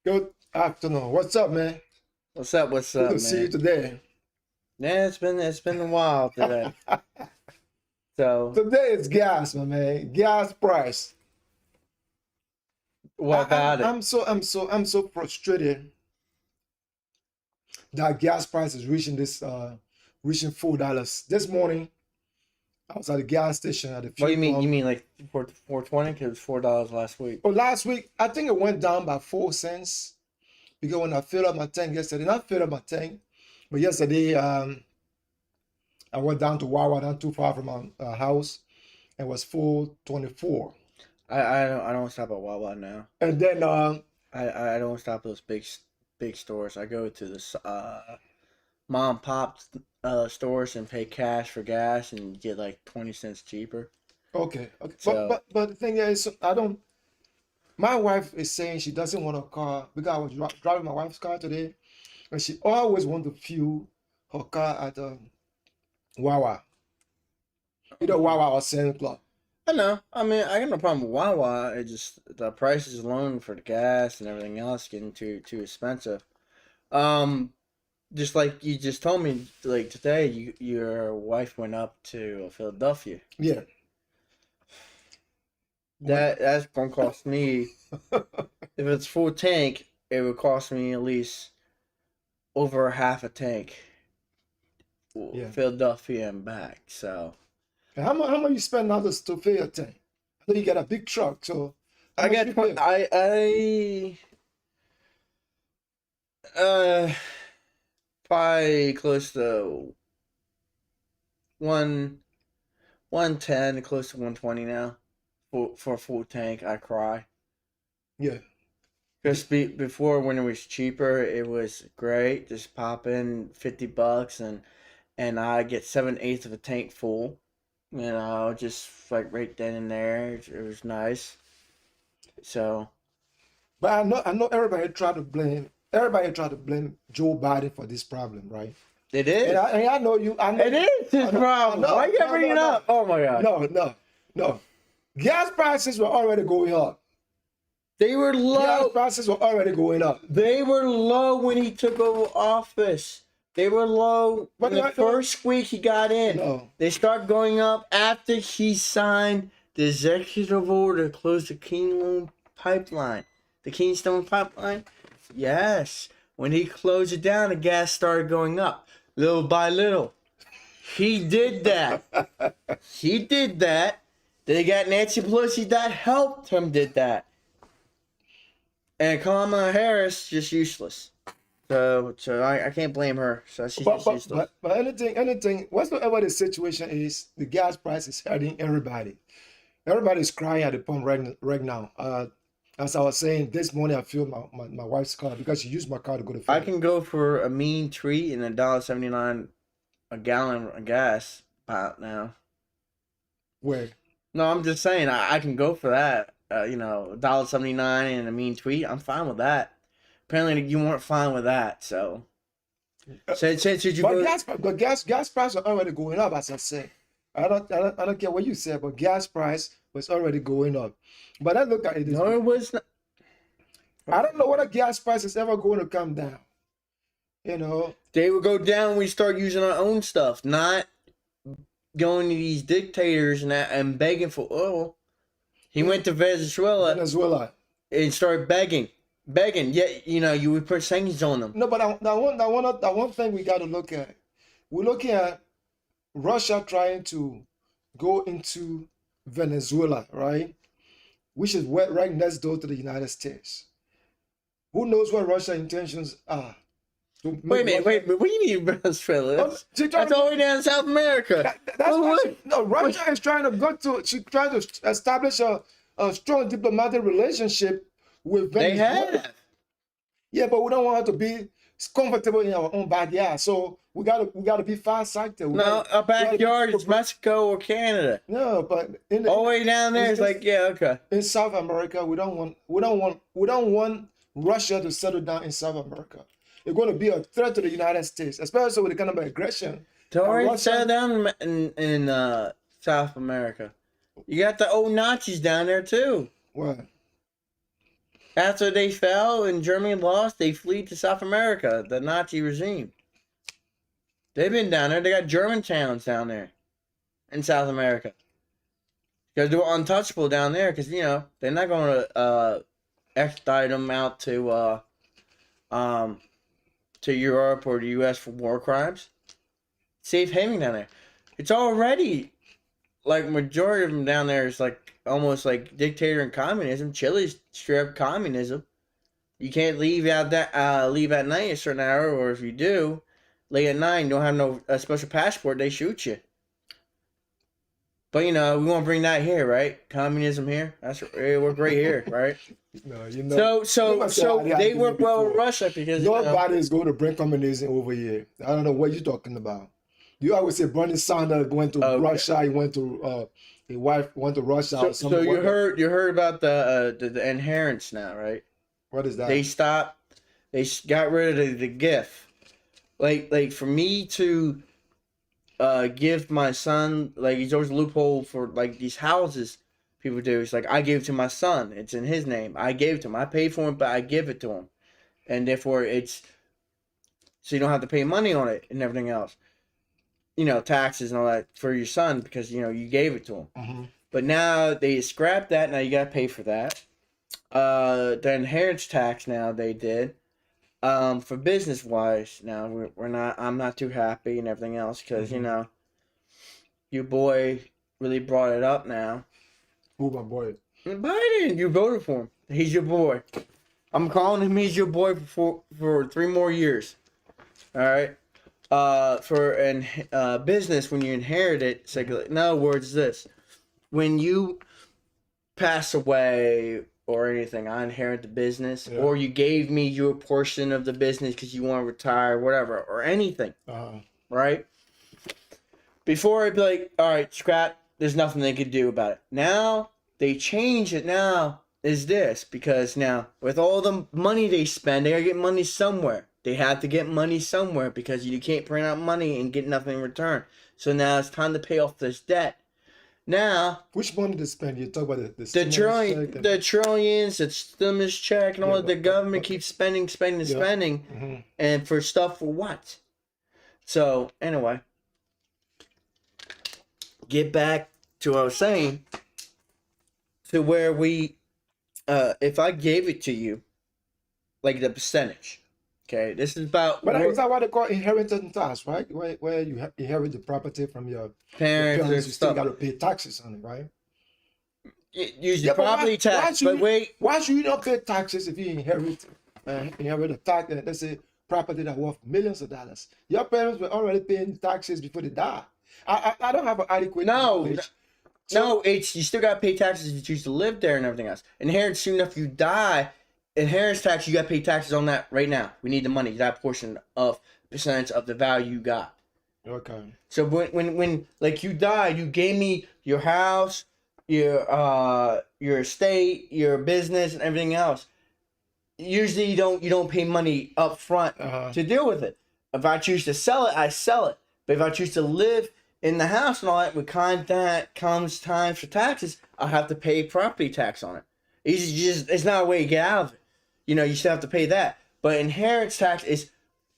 Good afternoon. What's up, man? What's up? What's Good up, to see you man? today. Yeah, it's been a while today. So Today is gas, my man. Gas price. what about it? I'm so frustrated that gas price is reaching $4. This morning I was at the gas station at the What do fuel you mean? You pump. mean like 420? Cause it was $4 last week. Oh, last week I think it went down by 4 cents because when I filled up my tank yesterday, not filled up my tank, but yesterday I went down to Wawa, not too far from my house, and it was 4.24. I don't stop at Wawa now. And then I don't stop at those big stores. I go to this mom and pop stores and pay cash for gas and get like 20 cents cheaper. okay, okay. But So but but the thing is, I don't. My wife is saying she doesn't want a car because I was driving my wife's car today, and she always want to fuel her car at Wawa, either Wawa or Sand Club. I know. I mean, I got no problem with Wawa. It just the prices alone for the gas and everything else getting too expensive. Um, just like you just told me, like today, your wife went up to Philadelphia. Yeah. What? That's gonna cost me, if it's full tank, it would cost me at least over half a tank, Yeah. Philadelphia and back. So And how much you spend now to fill your tank? I know you got a big truck, so how I much got you 20, pay? uh probably close to one 110, close to 120 now for a full tank. I cry. Yeah. Because before, when it was cheaper, it was great. Just pop in $50 and I get 7/8 of a tank full. Just like right then and there. It was nice. So But I know everybody try to blame Joe Biden for this problem, right? it And is. I know you. I know It you. is his I problem. Why know. you No, bring no, it no, up? Oh my god. no, no, no. Gas prices were already going up. They were Gas low. prices were already going up. They were low when he took over office. They were low But in the first week he got in. no. They start going up after he signed the executive order to close the Keystone pipeline. The Keystone pipeline? Yes. When he closed it down, the gas started going up little by little. He did that. He did that. They got Nancy Pelosi that helped him did that. And Kamala Harris just useless. So I can't blame her. So she's But just but useless. but but anything whatsoever the situation is, the gas price is hurting everybody. Everybody's crying at the pump right now. As I was saying, this morning I filled my wife's car because she used my car to go to I Philly. can go for a mean treat and $1.79 a gallon of gas about now. Where? No, I'm just saying I can go for that. $1.79 and a mean tweet. I'm fine with that. Apparently you weren't fine with that. So since you But go, gas prices are already going up, as I said. I don't care what you said, but gas price was already going up. But I look at it this no, way. it was not. I don't know whether gas price is ever going to come down. You know, They would go down when we start using our own stuff, not going to these dictators and begging for oil. He went to Venezuela Venezuela. and started begging. Yet you would put sanctions on them. No, but that one thing we got to look at. We're looking at Russia trying to go into Venezuela, right? Which is right next door to the United States. Who knows what Russia's intentions are? To Wait a make minute, Russia. What do you mean Venezuela? Oh, she trying That's to, all the way down in South America. that's why What? no, Russia is trying to go to. She's trying to establish a strong diplomatic relationship with They Venezuela. have. Yeah, but we don't want her to be comfortable in our own backyard. So we gotta be far sighted. No, a backyard is Mexico or Canada. No, but All the way down there, it's like, yeah, okay. in South America, we don't want Russia to settle down in South America. It's going to be a threat to the United States, especially with the kind of aggression. Don't worry, Russia- settle down in South America. You got the old Nazis down there too. What? After they fell and Germany lost, they flee to South America, the Nazi regime. They've been down there. They got German towns down there in South America. Because they're untouchable down there because, they're not going to extradite them out to Europe or the U.S. for war crimes. Safe haven down there. It's already, like, majority of them down there is, like, almost like dictator and communism. Chile's straight up communism. You can't leave at night a certain hour, or if you do, late at night, you don't have no special passport, they shoot you. But, we won't bring that here, right? Communism here. We're great here, right? No, So they work well with Russia because nobody is going to bring communism over here. I don't know what you're talking about. You always say Bernie Sanders going to Russia. He went to his wife went to Russia. So you heard about the inheritance now, right? What is that? They got rid of the gift. Like for me to give my son, like, he's always a loophole for like these houses people do. It's like, I gave it to my son. It's in his name. I gave it to him. I paid for it, but I give it to him. And therefore so you don't have to pay money on it and everything else. Taxes and all that for your son because, you gave it to him. Mm-hmm. But now they scrapped that. Now you got to pay for that. The inheritance tax now they did. For business wise, now I'm not too happy and everything else because, Mm-hmm. Your boy really brought it up now. Who, my boy? Biden, you voted for him. He's your boy. I'm calling him. He's your boy for 3 more years. All right. For business, when you inherit it, it's like, in other words, this: when you pass away or anything, I inherit the business, or you gave me your portion of the business because you want to retire, whatever, or anything, right? Before I'd be like, all right, scrap. There's nothing they could do about it. Now they change it. Now is this because now with all the money they spend, they gotta get money somewhere. They have to get money somewhere because you can't print out money and get nothing in return. So now it's time to pay off this debt. Now, which money to spend? You talk about the trillions, the stimulus check, and all that. The government keeps spending, Mm-hmm. and for stuff for what? So anyway, get back to what I was saying. To where we, if I gave it to you, like the percentage. Okay, this is about. But is that what they call inheritance tax, right? Where you inherit the property from your parents, you still got to pay taxes on it, right? Use property tax, but wait. Why should you not pay taxes if you inherit a tax? Let's say property that worth millions of dollars. Your parents were already paying taxes before they died. I don't have an adequate knowledge. No, it's you still got to pay taxes if you choose to live there and everything else. Inheritance, soon enough you die. Inheritance tax, you got to pay taxes on that right now. We need the money, that portion of percentage of the value you got. Okay. So when like you died, you gave me your house, your estate, your business, and everything else. Usually you don't pay money up front to deal with it. If I choose to sell it, I sell it. But if I choose to live in the house and all that, when that comes time for taxes, I'll have to pay property tax on it. It's not a way to get out of it. You still have to pay that. But inheritance tax is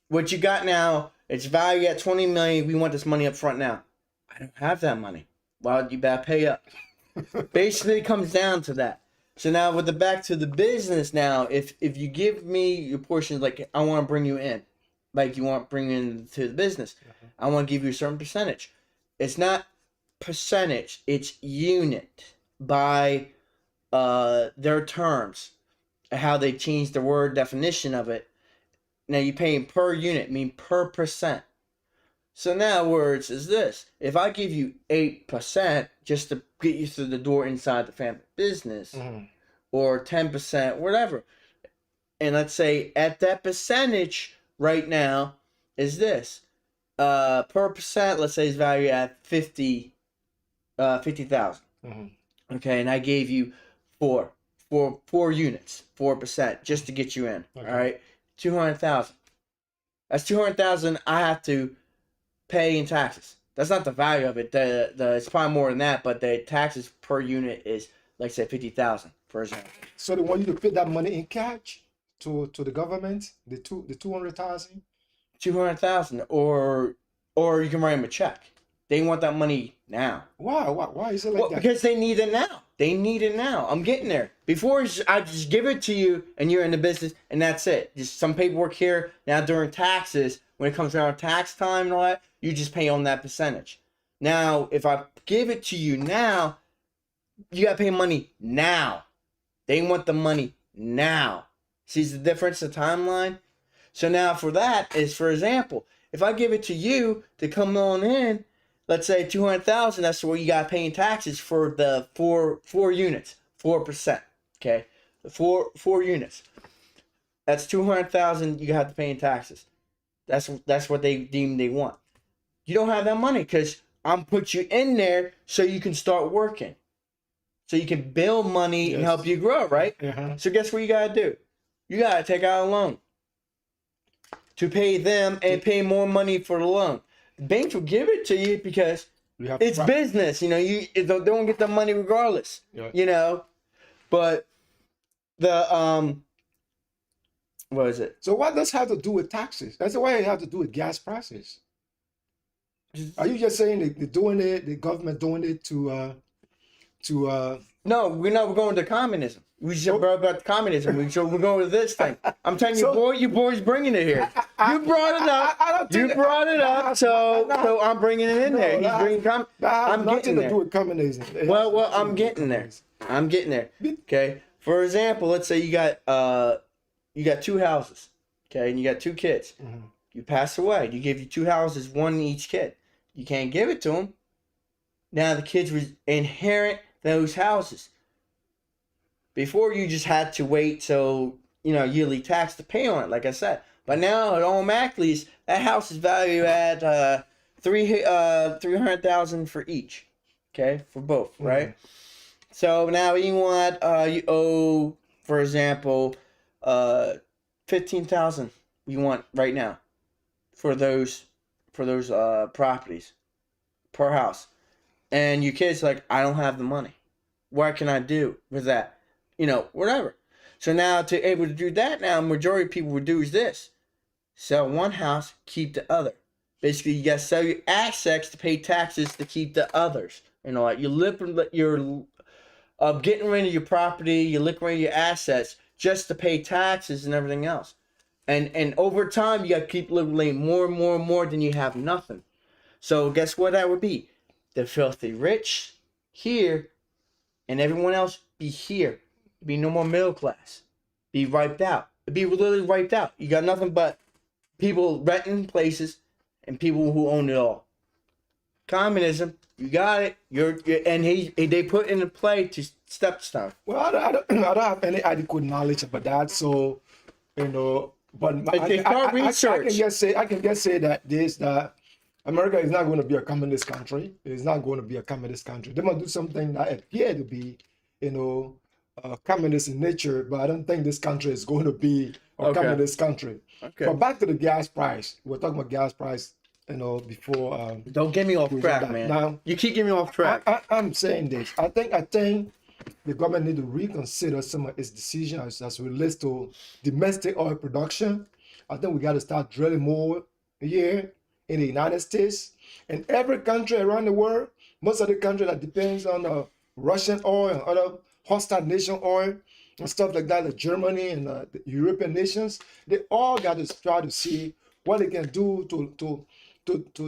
what you got now. It's valued at $20 million. We want this money up front now. I don't have that money. Well, you better pay up. Basically, it comes down to that. So now with the back to the business now, if you give me your portion, like I want to bring you in, like you want to bring into the business, I want to give you a certain percentage. It's not percentage, it's unit by their terms, how they changed the word definition of it. Now you're paying per unit, mean per percent. So in other words is this: if I give you 8% just to get you through the door inside the family business, or 10%, whatever, and let's say at that percentage right now is this per percent, let's say is valued at 50,000. Okay, and I gave you four units, 4%, just to get you in. Okay. All right, 200,000. That's 200,000 I have to pay in taxes. That's not the value of it. It's probably more than that, but the taxes per unit is like say 50,000, for example. So they want you to pay that money in cash to the government, the 200,000. 200,000, or you can write them a check. They want that money now. Why is it like Well, that? because they need it now. They need it now. I'm getting there. Before, I just give it to you and you're in the business and that's it. Just some paperwork here. Now during taxes, when it comes around tax time and all that, you just pay on that percentage. Now, if I give it to you now, you got to pay money now. They want the money now. See the difference, the timeline? So now for that is, for example, if I give it to you to come on in, let's say 200,000, that's where you got to pay in taxes for the four units, 4%. Okay, the four units. That's 200,000 you have to pay in taxes. That's what they deem they want. You don't have that money because I'm put you in there so you can start working, so you can build money and help you grow, right? Uh-huh. So guess what you gotta do? You gotta take out a loan to pay them and pay more money for the loan. Banks will give it to you because it's business. You know, they don't get the money regardless. Yeah. You know, but the what is it? So what does have to do with taxes? That's why it have to do with gas prices. Are you just saying they're doing it? The government doing it to No, we're going to communism. We just brought about communism. So we're going with this thing. I'm telling you, you boys bringing it here. You brought it up. You brought it up. So I'm bringing it in there. He's bringing I'm getting there. To do with communism. Well, I'm getting there. I'm getting there. Okay. For example, let's say you got two houses. Okay, and you got two kids. Mm-hmm. You pass away. You give you two houses, one each kid. You can't give it to them. Now the kids would inherit those houses. Before you just had to wait till yearly tax to pay on it, like I said. But now it automatically is that house is valued at 300,000 for each. Okay, for both, right? Mm-hmm. So now you owe, for example, 15,000. You want right now for those properties per house. And your kid's like, I don't have the money. What can I do with that? Whatever. So now to able to do that now, majority of people would do is this. Sell one house, keep the other. Basically, you got to sell your assets to pay taxes to keep the others. You're getting rid of your property, you're liquidating your assets just to pay taxes and everything else. And over time, you got to keep liquidating more and more and more than you have nothing. So guess what that would be? The filthy rich here and everyone else be here. Be no more middle class. Be wiped out. Be literally wiped out. You got nothing but people renting places and people who own it all. Communism, you got it. They put into play to step stuff. Well, I don't have any adequate knowledge about that, so but I can just say that America is not going to be a communist country. It's not going to be a communist country. They might do something that appear to be, communist in nature, but I don't think this country is going to be a communist country. Okay. But back to the gas price. We're talking about gas price, before. Don't get me off track, man. Now, you keep getting me off track. I'm saying this. I think the government need to reconsider some of its decisions as relates to domestic oil production. I think we got to start drilling more here in the United States and every country around the world. Most of the country that depends on Russian oil and other hostile nation oil and stuff like that, like Germany and the European nations, they all got to try to see what they can do to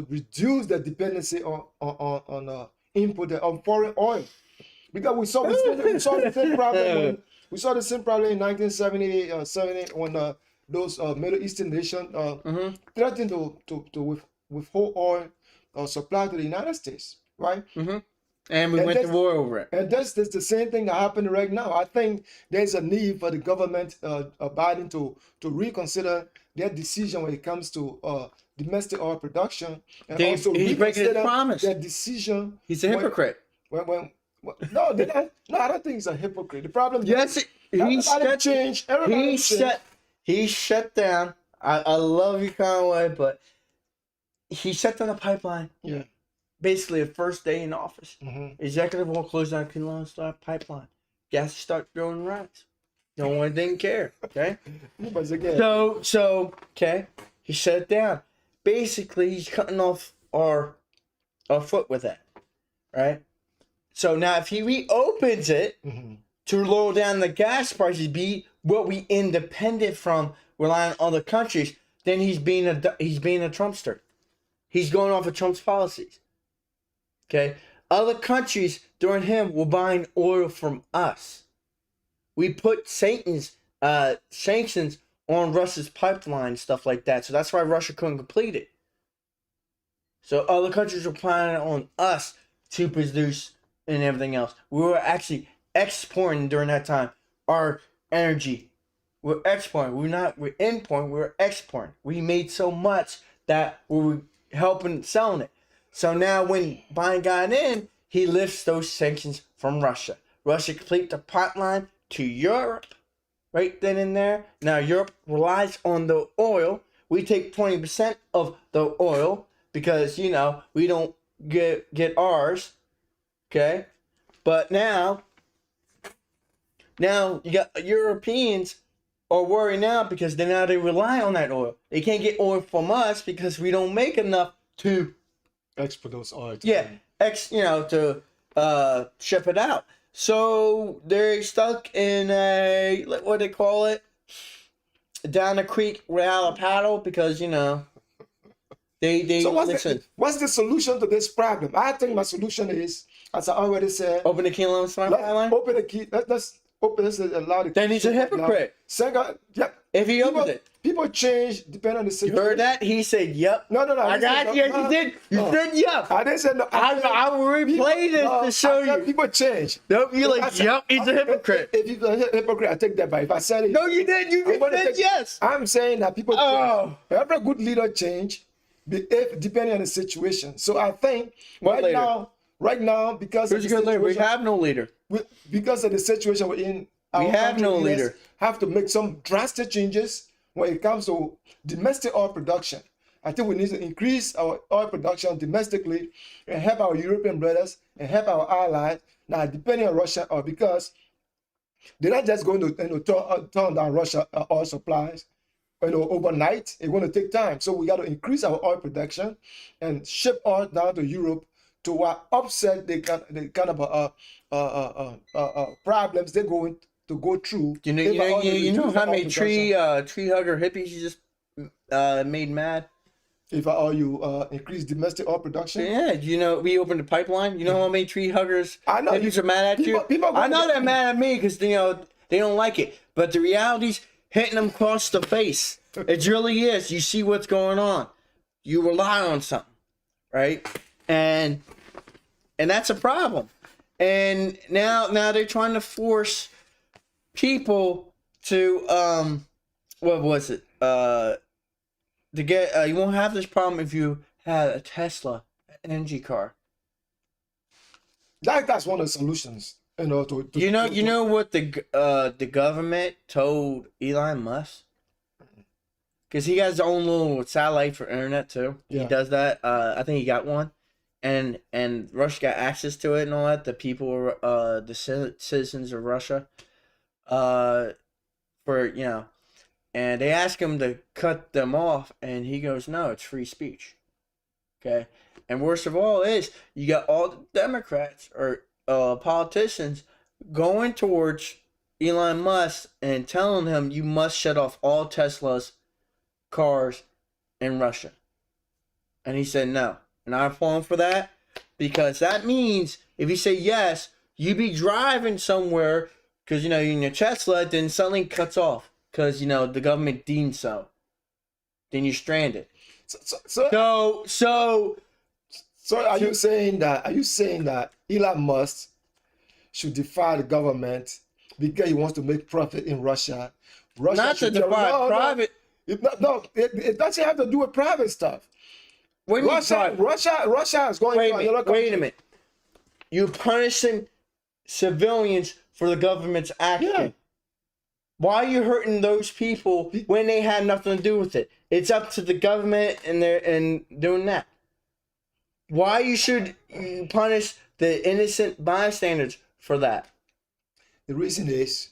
reduce the dependency on import on foreign oil. Because we saw the same problem. We saw the same problem in 1970 when those Middle Eastern nations threatened to withhold oil supply to the United States, right? Mm-hmm. And we went to war over it. And that's the same thing that happened right now. I think there's a need for the government, Biden, to reconsider their decision when it comes to domestic oil production, and also he's breaking his promise. Their decision. He's a hypocrite. No, I don't think he's a hypocrite. The problem is he shut down. I love you, Conway, but he shut down the pipeline. Yeah. Basically, the first day in office. Mm-hmm. Executive will close down Clean Pipeline. gas start growing rice. No one didn't care. Okay. But again, So okay, he shut it down. Basically, he's cutting off our foot with that, right? So now, if he reopens it to lower down the gas prices, be what we independent from relying on other countries, then he's being a Trumpster. He's going off of Trump's policies. Okay, other countries during him were buying oil from us. We put sanctions on Russia's pipeline, stuff like that. So that's why Russia couldn't complete it. So other countries were planning on us to produce and everything else. We were actually exporting during that time our energy. We're exporting. We're importing. We're exporting. We made so much that we were helping selling it. So now when Biden got in, he lifts those sanctions from Russia. Russia complete the pipeline to Europe right then and there. Now Europe relies on the oil. We take 20% of the oil because, you know, we don't get ours. Okay? But now you got Europeans are worried now because they rely on that oil. They can't get oil from us because we don't make enough to export those oil. To ship it out. So they're stuck in a, what they call it, down the creek without a paddle because, you know, they so listen. What's the solution to this problem? I think my solution is, as I already said, Open the Keelan pipeline. Open the key. Let's open this and allow the. Then he's a hypocrite. Second, yeah. If he opened it. People change depending on the situation. You heard that? He said, "Yep." No. I got you. You did. You said, "Yep." I didn't say no. I will replay this to show you. People change. Nope. You're like, "Yep." He's a hypocrite. If he's a hypocrite, I take that back. If I said it, no, you did. You said yes. I'm saying that people change. Every good leader change, depending on the situation. So I think right now, because who's a good leader? We have no leader. Because of the situation we're in, we have no leader. Have to make some drastic changes when it comes to domestic oil production. I think we need to increase our oil production domestically and help our European brothers and help our allies. Now, depending on Russia, or because they're not just going to turn down Russia oil supplies, overnight. It's going to take time. So we got to increase our oil production and ship oil down to Europe to offset the kind of problems they're going to go through. You know how many tree hugger hippies you just made mad? If increase domestic oil production? Yeah, you know, we opened the pipeline. You know how many tree huggers hippies are mad at you? I know they're mad at me because, you know, they don't like it. But the reality's hitting them across the face. It really is. You see what's going on. You rely on something, right? And that's a problem. And now they're trying to force people to what was it? To get you won't have this problem if you had a Tesla energy car. That's one of the solutions. You know what the government told Elon Musk? Because he has his own little satellite for internet too. Yeah. He does that. I think he got one. And Russia got access to it and all that. The people, the citizens of Russia, and they ask him to cut them off, and he goes, "No, it's free speech." Okay, and worst of all is you got all the Democrats or politicians going towards Elon Musk and telling him you must shut off all Tesla's cars in Russia, and he said no. And I applaud him for that, because that means if you say yes, you be driving somewhere because, you know, you're in your Tesla, then something cuts off because, you know, the government deems so. Then you're stranded. So are you saying that Elon Musk should defy the government because he wants to make profit in Russia? Not to defy private. No, it doesn't have to do with private stuff. Russia is going. Wait a minute. You're punishing civilians for the government's action. Yeah. Why are you hurting those people when they had nothing to do with it? It's up to the government and doing that. Why you should punish the innocent bystanders for that? The reason is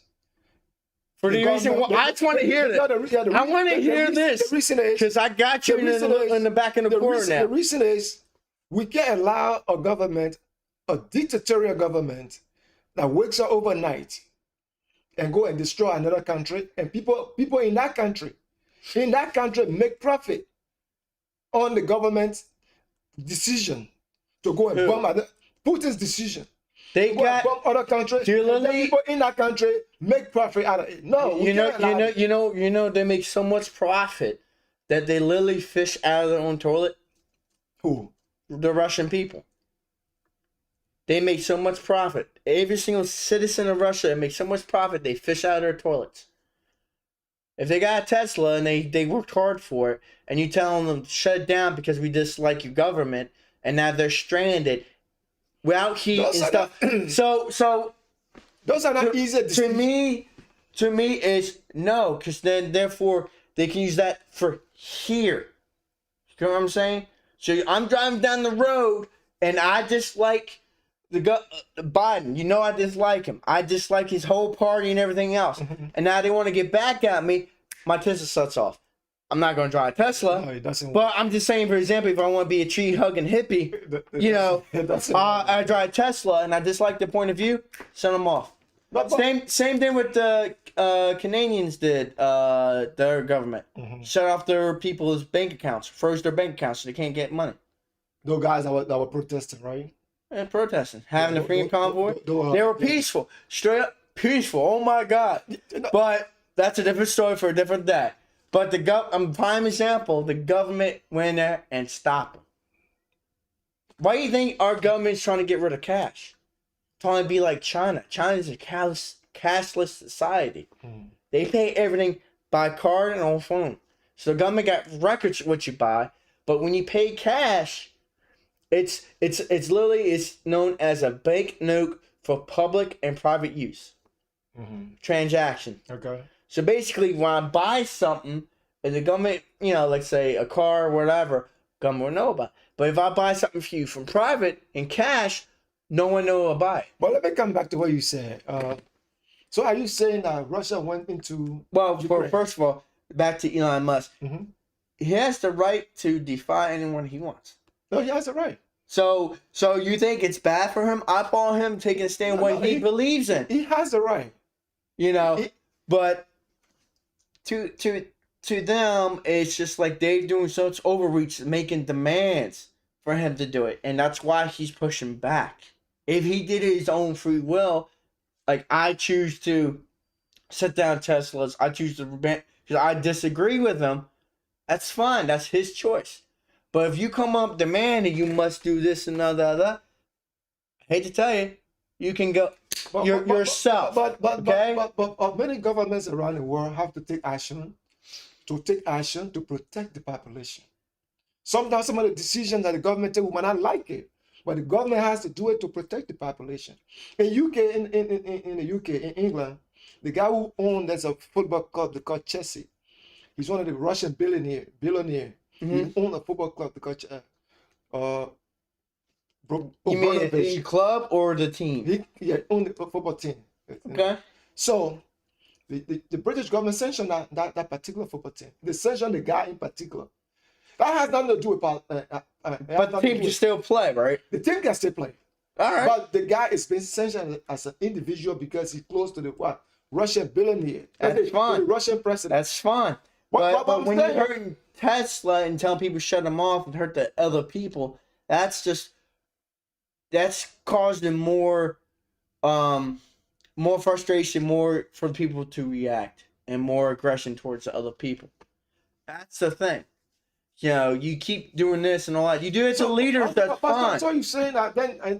For the reason government- why I just want to hear this. I want to hear this The reason is because I got you in the back of the corner reason, now. The reason is we can't allow a government, a dictatorial government, that wakes up overnight and go and destroy another country, and people in that country make profit on the government's decision to go and bomb Putin's decision. They got bomb other countries. And then people in that country make profit out of it. No, you know they make so much profit that they literally fish out of their own toilet. Who? The Russian people. They make so much profit. Every single citizen of Russia makes so much profit they fish out of their toilets. If they got a Tesla and they worked hard for it, and you tell them to shut it down because we dislike your government, and now they're stranded without heat and stuff. So those are not easy decisions. To me is no, because then therefore they can use that for here. You know what I'm saying? So I'm driving down the road and I dislike Biden. You know I dislike him. I dislike his whole party and everything else. And now they want to get back at me. My Tesla shuts off. I'm not going to drive a Tesla. No, it doesn't but I'm just saying, for example, if I want to be a tree-hugging hippie, I drive Tesla and I dislike the point of view, shut them off. Same thing with the Canadians did, their government. Shut off their people's bank accounts, froze their bank accounts so they can't get money. Those guys that were protesting, right? And protesting, having a freedom convoy. They were peaceful, straight up peaceful. Oh my God! But that's a different story for a different day. But prime example, the government went in there and stopped them. Why do you think our government's trying to get rid of cash? Trying to be like China. China's a cashless society. They pay everything by card and on phone. So the government got records of what you buy, but when you pay cash, it's literally known as a bank note for public and private use. Transaction. Okay. So basically, when I buy something, and the government, like say a car or whatever, government will know about it. But if I buy something for you from private in cash, no one knows I'll buy it. But let me come back to what you said. So are you saying that Russia went into Ukraine? First of all, back to Elon Musk. He has the right to defy anyone he wants. No, he has the right. So you think it's bad for him? I follow him taking a stand what he believes in. He has the right. But to them, it's just like they're doing such overreach, making demands for him to do it, and that's why he's pushing back. If he did it his own free will, like I choose to shut down Teslas, I choose to because I disagree with him, that's fine. That's his choice. But if you come up demanding you must do this and that, I hate to tell you, you can go yourself. But many governments around the world have to take action to protect the population. Sometimes some of the decisions that the government take, we might not like it, but the government has to do it to protect the population. In UK, in the UK, in England, the guy who owned there's a football club called Chelsea. He's one of the Russian billionaire. He owned a football club called You mean the club or the team? He owned the football team. Okay. So the British government sanctioned that particular football team. They sanctioned the guy in particular. That has nothing to do with but the team can still play, right? The team can still play. All right. But the guy is being sanctioned as an individual because he's close to the Russian billionaire. That's fine. The Russian president. That's fine. But when you're hurting Tesla and telling people to shut them off and hurt the other people, that's causing more frustration, more for people to react, and more aggression towards the other people. That's the thing. You keep doing this and all that. You do it to leaders. That's fine. So you saying that then I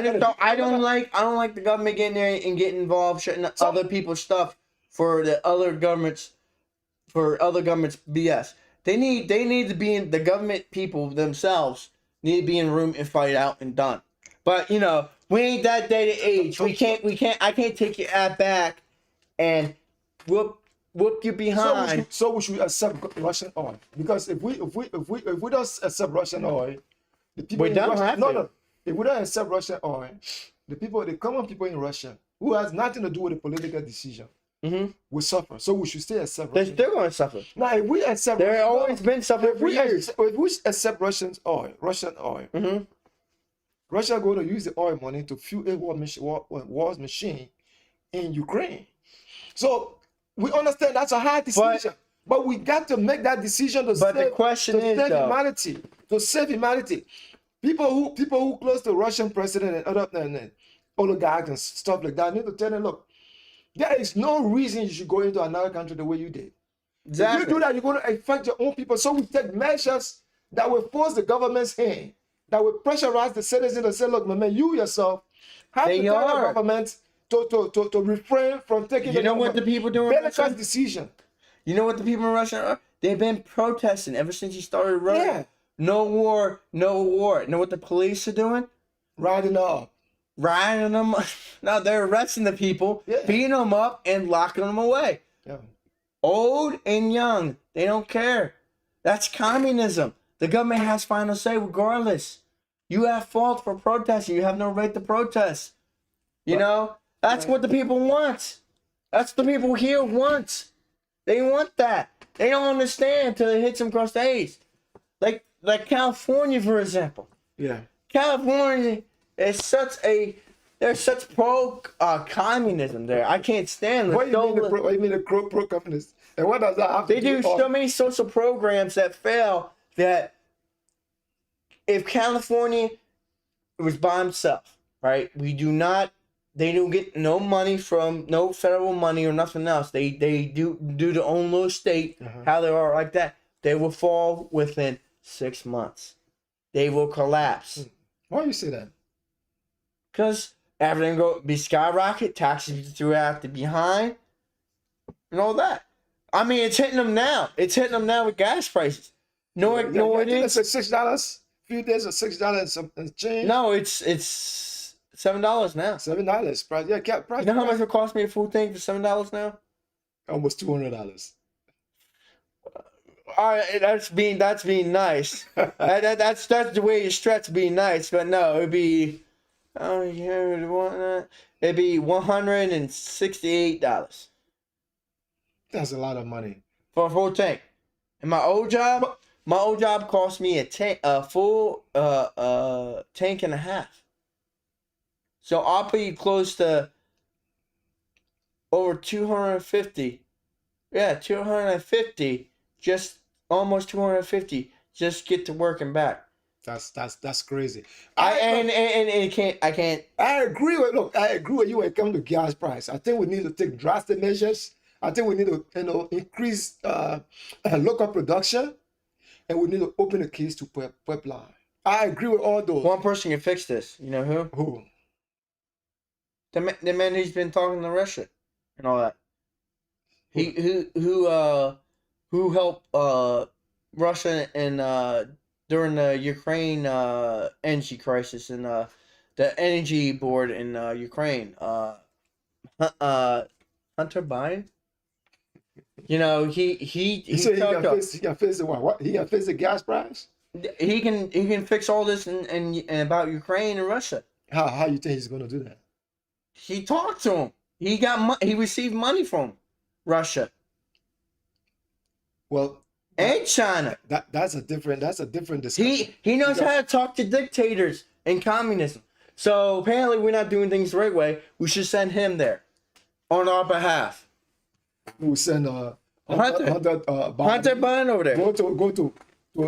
don't like the government getting there and getting involved, shutting up other people's stuff for the other governments BS. They need to be in the government. People themselves need to be in a room and fight out and done. But we ain't that day to age. We can't. I can't take your ass back and whoop you behind. So we should accept Russian oil, because if we don't accept Russian oil, the people we don't have to. No. If we don't accept Russian oil, the common people in Russia, who has nothing to do with the political decision, Mm-hmm. will suffer. So we should still accept They're Russian. still going to suffer. Now, if we accept, They're Russian always oil, been suffering if for we, years. if we accept Russian oil, Mm-hmm. Russia going to use the oil money to fuel a war machine in Ukraine. So we understand that's a hard decision, but we got to make that decision to But the question is, save though, humanity, to save humanity. People who close to Russian president and other oligarchs and stuff like that need to tell them, look, there is no reason you should go into another country the way you did. exactly. If you do that, you're going to affect your own people. So we take measures that will force the government's hand, that will pressurize the citizens and say, look, man, you yourself have to tell the government to refrain from taking You know what the people do in Russia? decision. You know what the people in Russia are? They've been protesting ever since he started running. Yeah. No war, no war. You know what the police are doing? Riding up. Riding them. No, they're arresting the people, Yeah. beating them up, and locking them away. Yeah. Old and young, they don't care. That's communism. The government has final say regardless. You have fault for protesting. You have no right to protest. You know? That's what the people want. That's what the people here want. They want that. They don't understand until it hits them across the face. Like California, for example. Yeah. California is there's such pro communism there. I can't stand it. What do you mean the pro communists? And what does that have They to do do so many social programs that fail that if California was by himself, right? They don't get no money from no federal money or nothing else. They do their own little state, how they are like that. They will fall within 6 months. They will collapse. Why do you say that? Because everything be skyrocket, taxes throughout the behind, and all that. I mean, it's hitting them now. It's hitting them now with gas prices. No, it is. It's $6. Few days of $6 and some change. No, it's $7 now. $7 price. Yeah, price. You know how much it cost me a full tank for $7 now? Almost $200. All right, that's being nice. That's the way you stretch being nice, but no, it'd be it'd be $168 That's a lot of money for a full tank. And my old job cost me a full tank and a half. So I'll be close to over 250. Yeah, 250. Just almost 250. Just get to work and back. That's crazy. I can't. I agree with you when it comes to gas price. I think we need to take drastic measures. I think we need to increase local production, and we need to open the keys to pipeline. I agree with all those. One person can fix this. You know who? Who? The man who's been talking to Russia and all that. Who helped Russia and during the Ukraine energy crisis and the energy board in Ukraine. Hunter Biden. You know he said he got fix the what? He got fix the gas price. He can fix all this and about Ukraine and Russia. How you think he's gonna do that? He talked to him. He received money from Russia. Well, and China. That's a different discussion. He knows how to talk to dictators and communism. So apparently we're not doing things the right way. We should send him there on our behalf. We'll send Hunter Biden over there. Go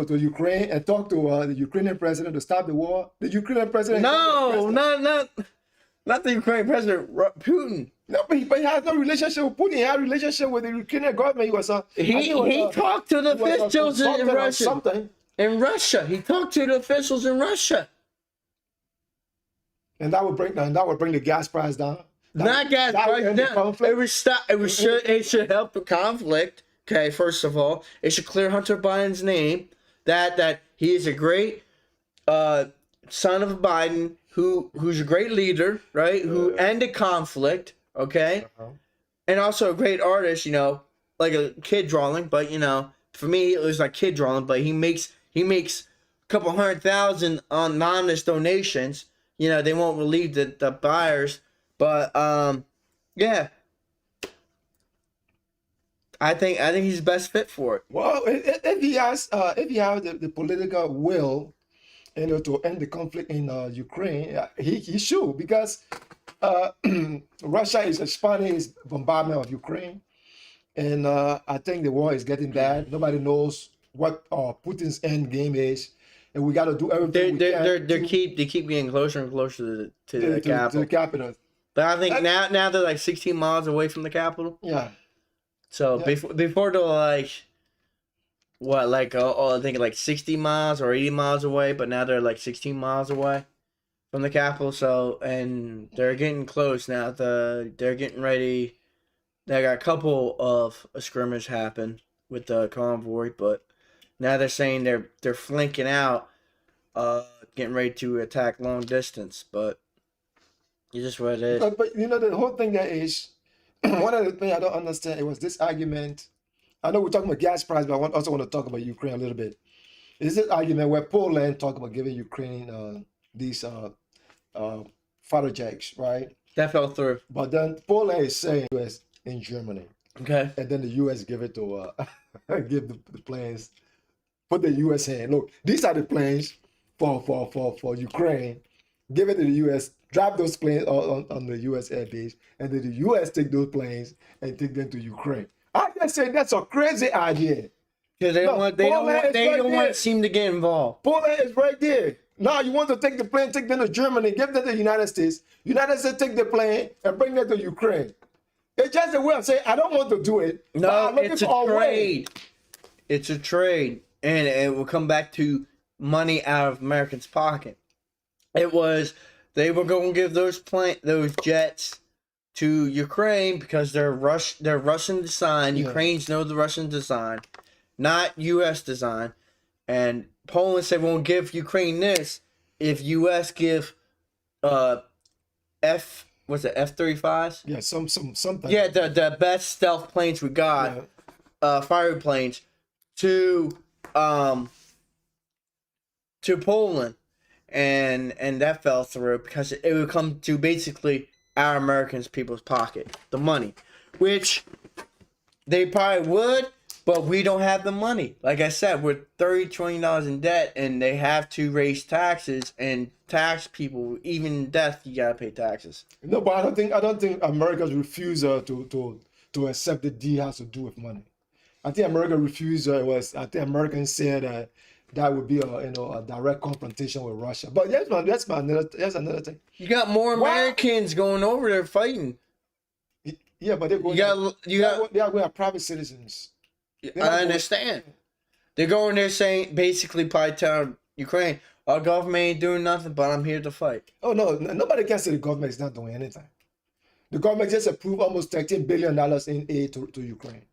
to Ukraine and talk to the Ukrainian president to stop the war. The Ukrainian president. No, not the Ukrainian president, Putin. No, but he has no relationship with Putin. He had a relationship with the Ukrainian government. He talked to the officials in Russia. Something. In Russia, he talked to the officials in Russia. And that would bring the gas price down. Not gas price down. It should help the conflict. Okay, first of all, it should clear Hunter Biden's name. That he is a great son of Biden who's a great leader, right? Who ended conflict. Okay, and also a great artist, you know, like a kid drawing. But you know, for me, it was like kid drawing. But he makes a couple $100,000 on anonymous donations they won't relieve the buyers. But yeah, I think he's best fit for it. Well, if he has the political will, to end the conflict in Ukraine, he should, because uh, Russia is expanding its bombardment of Ukraine, and I think the war is getting bad. Nobody knows what Putin's end game is, and we got to do everything we can They keep getting closer and closer to the to capital. the capital. But I think now they're like 16 miles away from the capital. Yeah. So Yeah. before they're like what, like I think like 60 miles or 80 miles away, but now they're like 16 miles away from the capital. So, and they're getting close now. They're getting ready. They got a couple of skirmishes happen with the convoy, but now they're saying they're flanking out, getting ready to attack long distance. But it's just what it is. But the whole thing there is one of the things I don't understand. It was this argument. I know we're talking about gas price, but I also want to talk about Ukraine a little bit. Is this argument where Poland talked about giving Ukraine these fighter jets, right? That fell through. But then Poland is saying US in Germany, Okay. and then the US give it to give the planes, put the US hand. Look, these are the planes for Ukraine. Give it to the US, drop those planes on the US airbase, and then the US take those planes and take them to Ukraine. I just say that's a crazy idea. Because they don't want to seem to get involved. Poland is right there. Now you want to take the plane, take them to Germany, give them to the United States. United States take the plane and bring them to Ukraine. It's just a way of saying I don't want to do it. No, it's a trade. It's a trade, and it will come back to money out of Americans' pocket. They were going to give those jets to Ukraine because they're Russian design. Yeah. Ukrainians know the Russian design, not U.S. design, and Poland said won't give Ukraine this if U.S. give F-35s? Yeah, something. Yeah, the best stealth planes we got, fighter planes, to Poland, and that fell through because it would come to basically our Americans people's pocket, the money, which they probably would. But we don't have the money. Like I said, we're $30 trillion in debt, and they have to raise taxes and tax people. Even in death, you gotta pay taxes. No, but I don't think America's refusal to accept the deal has to do with money. I think America's refusal was. I think Americans said that would be a direct confrontation with Russia. But that's another thing. You got more Americans going over there fighting. Yeah, but they're going. They are going to private citizens. I understand. They're going there saying, basically, probably telling Ukraine, our government ain't doing nothing, but I'm here to fight. Oh, no. Nobody can say the government is not doing anything. The government just approved almost $13 billion in aid to Ukraine.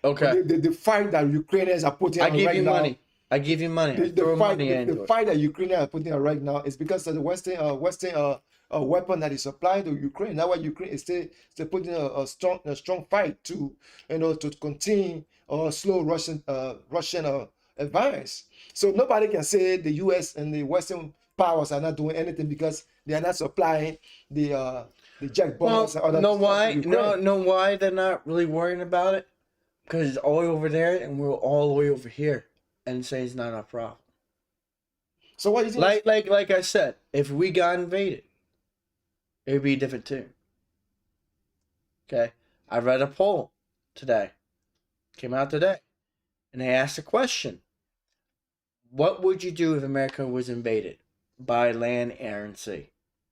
Okay. The fight that Ukrainians are putting on right now. I give you money. The fight that Ukrainians are putting on right now is because of the Western weapon that is supplied to Ukraine. That's why Ukraine is still putting a strong fight to contain or slow Russian advance. So nobody can say the U.S. and the Western powers are not doing anything because they are not supplying the jet bombs. Well, know why they're not really worrying about it? Because it's all over there and we're all the way over here, and say it's not our problem. So what do you think? Like I said, if we got invaded, it would be a different tune. Okay, I read a poll today, came out today, and they asked a question: what would you do if America was invaded by land, air, and sea,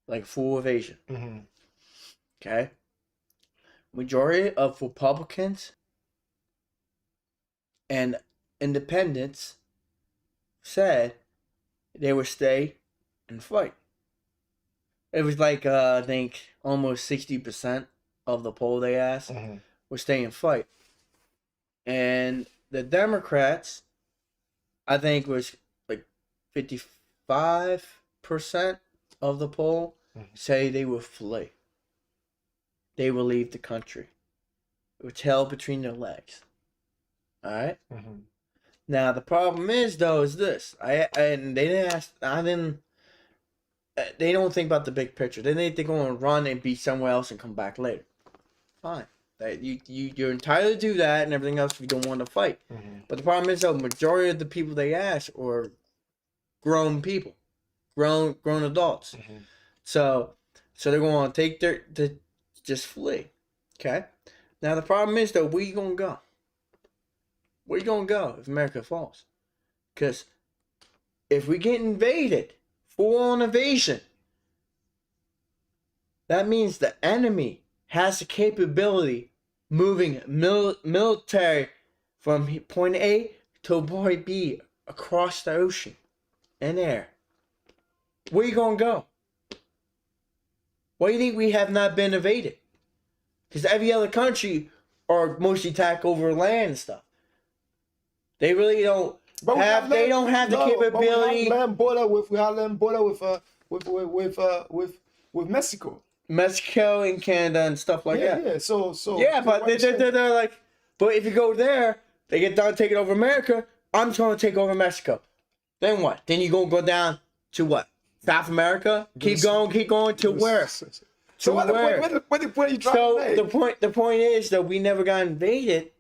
like full invasion? Mm-hmm. Okay, majority of Republicans and independents said they would stay and fight. It was like I think almost 60% of the poll they asked would stay and fight. And the Democrats, I think, was like 55% of the poll say they would flee. They will leave the country with tail between their legs. All right. Mm-hmm. Now the problem is though is this. They didn't ask. they don't think about the big picture. Then they're going to run and be somewhere else and come back later. Fine. You're entitled to do that and everything else if you don't want to fight. Mm-hmm. But the problem is, though, majority of the people they ask are grown people, grown adults. Mm-hmm. So they're going to take to just flee. Okay. Now the problem is, though, where you going to go? Where you going to go if America falls? Because if we get invaded, full-on invasion, that means the enemy has the capability moving military from point A to point B across the ocean and air. Where you gonna go? Why do you think we have not been invaded? Because every other country are mostly attacked over land and stuff. They really don't have. They don't have the capability. We have land border with Mexico. Mexico and Canada and stuff like that. Yeah. So yeah, but they're like, but if you go there, they get done taking over America. I'm trying to take over Mexico. Then what? Then you gonna go down to what? South America? Keep going to where? So what the point you trying to make? The point is that we never got invaded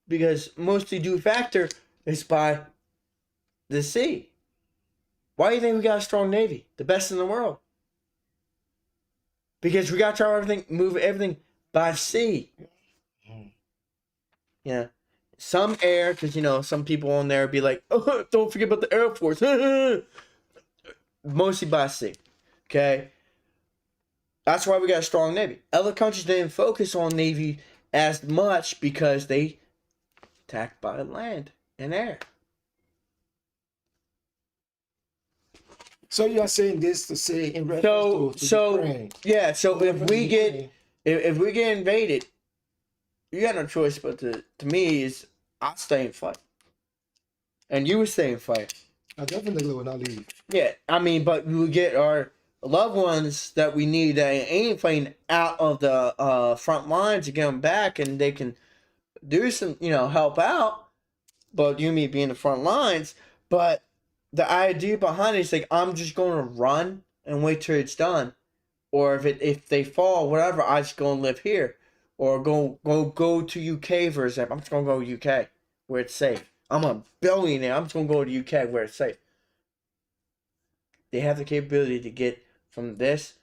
because mostly due factor is by the sea. Why do you think we got a strong navy? The best in the world. Because we got to try move everything by sea. Yeah. Some air, because, some people on there be like, oh, don't forget about the Air Force. Mostly by sea. Okay? That's why we got a strong Navy. Other countries didn't focus on Navy as much because they attacked by land and air. So you are saying this to say in reference to Ukraine. Yeah. So if we get invaded, you got no choice but to me is I'll stay and fight, and you would stay and fight. I definitely will not leave. Yeah, I mean, but we would get our loved ones that we need that ain't fighting out of the front lines to get them back, and they can do some, help out. But you and me being the front lines, but the idea behind it is like I'm just going to run and wait till it's done, or if they fall, whatever, I just go and live here, or go to UK for example. I'm just gonna go to UK where it's safe. I'm a billionaire. I'm just gonna go to UK where it's safe. They have the capability to get from this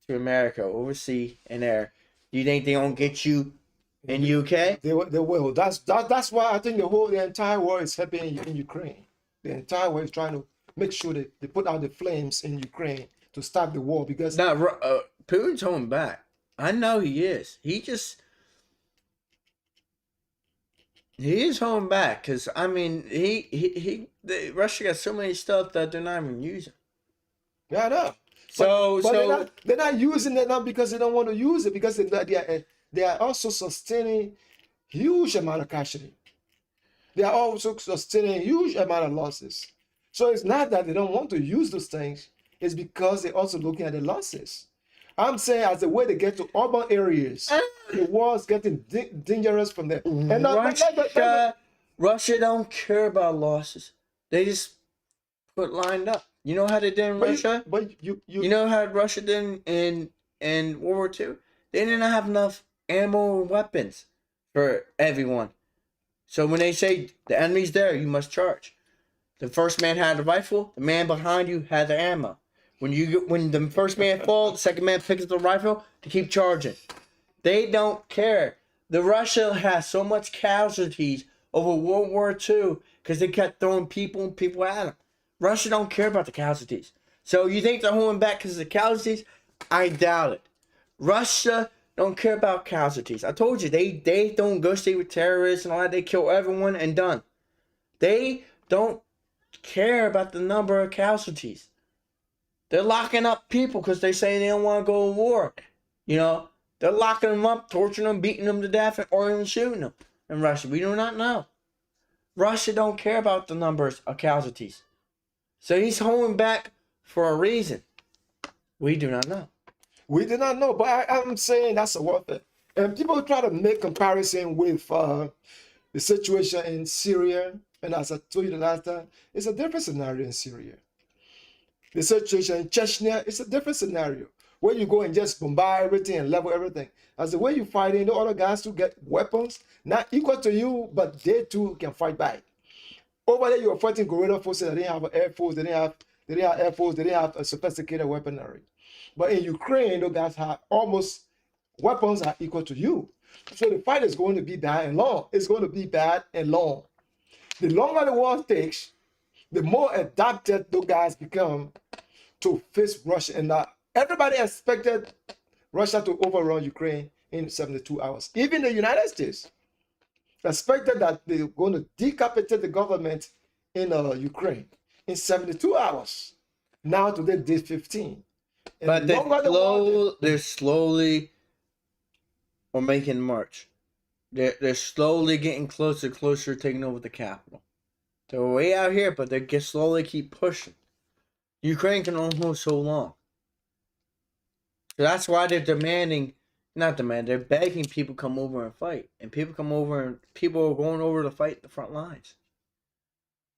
to America, overseas and air. Do you think they don't get you in UK? They will. That's why I think the entire world is helping in Ukraine. The entire world is trying to make sure that they put out the flames in Ukraine to stop the war because now Putin's holding back. I know he is. He is holding back because I mean Russia got so many stuff that they're not even using. Yeah, I know. But they're not using it now because they don't want to use it because they are also sustaining huge amount of casualty. They are also sustaining huge amount of losses. So it's not that they don't want to use those things. It's because they're also looking at the losses. I'm saying as a way to get to urban areas, the war is getting dangerous from there. And Russia don't care about losses. They just put lined up. You know how they did in Russia? You know how Russia did in World War II? They didn't have enough ammo and weapons for everyone. So when they say the enemy's there, you must charge. The first man had the rifle. The man behind you had the ammo. When the first man falls, the second man picks up the rifle to keep charging. They don't care. The Russia has so much casualties over World War II because they kept throwing people at them. Russia don't care about the casualties. So you think they're holding back because of the casualties? I doubt it. Russia don't care about casualties. I told you, they don't negotiate with terrorists and all that. They kill everyone and done. They don't care about the number of casualties. They're locking up people because they say they don't want to go to war. They're locking them up, torturing them, beating them to death, or even shooting them. In Russia, we do not know. Russia don't care about the numbers of casualties. So he's holding back for a reason. We do not know. We do not know, but I'm saying that's a worth it. And people try to make comparison with the situation in Syria. And as I told you the last time, it's a different scenario in Syria. The situation in Chechnya is a different scenario where you go and just bombard everything and level everything. As the way you fighting, the other guys to get weapons not equal to you, but they too can fight back. Over there, you were fighting guerrilla forces that didn't have an air force, they didn't have air force, they didn't have a sophisticated weaponry. But in Ukraine, those guys have almost weapons are equal to you. So the fight is going to be bad and long. It's going to be bad and long. The longer the war takes, the more adapted those guys become to face Russia. And everybody expected Russia to overrun Ukraine in 72 hours. Even the United States expected that they were going to decapitate the government in Ukraine in 72 hours. Now today, day 15. And But they're slowly or making march. They're slowly getting closer to taking over the capital. They're way out here, but they slowly keep pushing. Ukraine can only hold so long. So that's why they're they're begging people to come over and fight. And people are going over to fight the front lines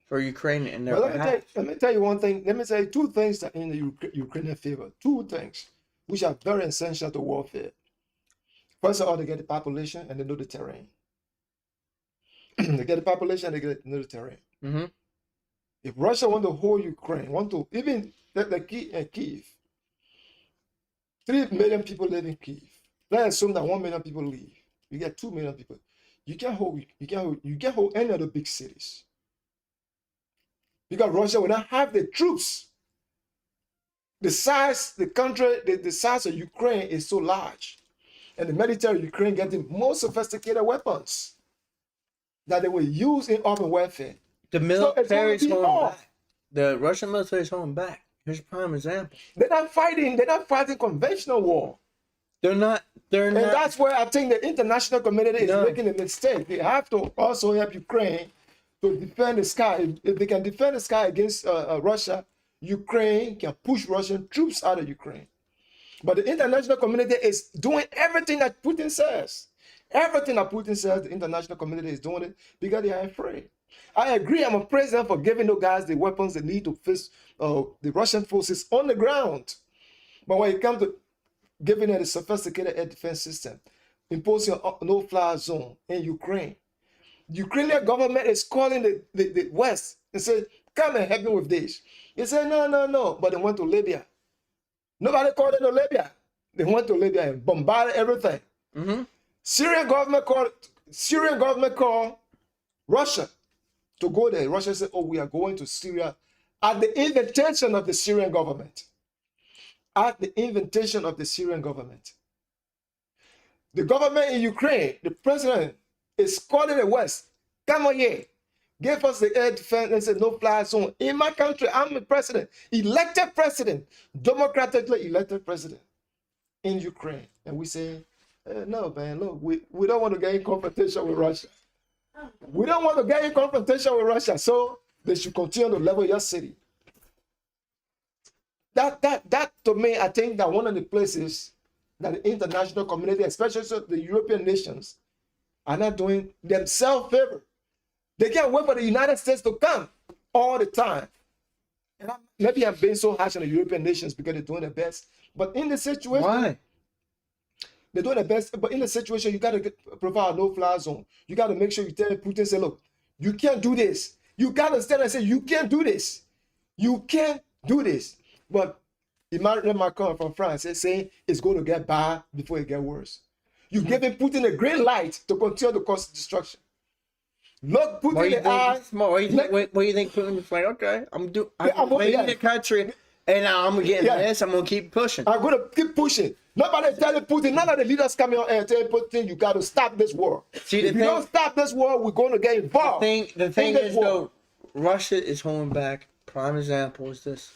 for Ukraine and their behalf. Let me tell you one thing. Let me say two things that in the Ukrainian favor. Two things which are very essential to warfare. First of all, they get the population and they know the terrain. They get the population and they know the terrain. Mm-hmm. If Russia want to hold Ukraine, even Kyiv, 3 million people live in Kyiv. Let's assume that 1 million people leave. You get 2 million people. You can't hold any of the big cities. Because Russia will not have the troops. The size of Ukraine is so large. And the military of Ukraine getting more sophisticated weapons that they will use in urban warfare. The military is holding back. The Russian military is holding back. Here's a prime example. They're not fighting conventional war. They're not. And that's where I think the international community is making a mistake. They have to also help Ukraine to defend the sky. If they can defend the sky against Russia, Ukraine can push Russian troops out of Ukraine. But the international community is doing everything that Putin says. Everything that Putin says, the international community is doing it because they are afraid. I agree, I'm a president for giving those guys the weapons they need to face the Russian forces on the ground. But when it comes to giving them a sophisticated air defense system, imposing a no-fly zone in Ukraine, the Ukrainian government is calling the West and say, come and help me with this. They say, no, but they went to Libya. Nobody called it to Libya. They went to Libya and bombarded everything. Mm-hmm. Syrian government called Russia to go there. Russia said, oh, we are going to Syria at the invitation of the Syrian government. At the invitation of the Syrian government. The government in Ukraine, the president, is calling the West. Come on here. Give us the air defense and say no-fly zone. In my country, I'm the president. Elected president. Democratically elected president in Ukraine. And we say, no, man, look, we don't want to get in confrontation with Russia. We don't want to get in confrontation with Russia, so they should continue to level your city. That to me, I think that one of the places that the international community, especially the European nations, are not doing themselves favor. They can't wait for the United States to come all the time. And maybe I'm being so harsh on the European nations because they're doing their best. But in the situation, why? They're doing their best. But in the situation, you got to provide a no-fly zone. You got to make sure you tell Putin, say, look, you can't do this. You got to stand and say, you can't do this. You can't do this. But Emmanuel Macron from France is saying it's going to get bad before it gets worse. You're giving Putin a green light to continue to cause destruction. Look Putin in the eye. What do you think Putin is like, okay, I'm leading the country and I'm getting this, I'm going to keep pushing. I'm going to keep pushing. Nobody telling Putin, none of the leaders coming on air telling Putin, you got to stop this war. See, if you don't stop this war, we're going to get involved. The thing is, though, Russia is holding back. Prime example is this.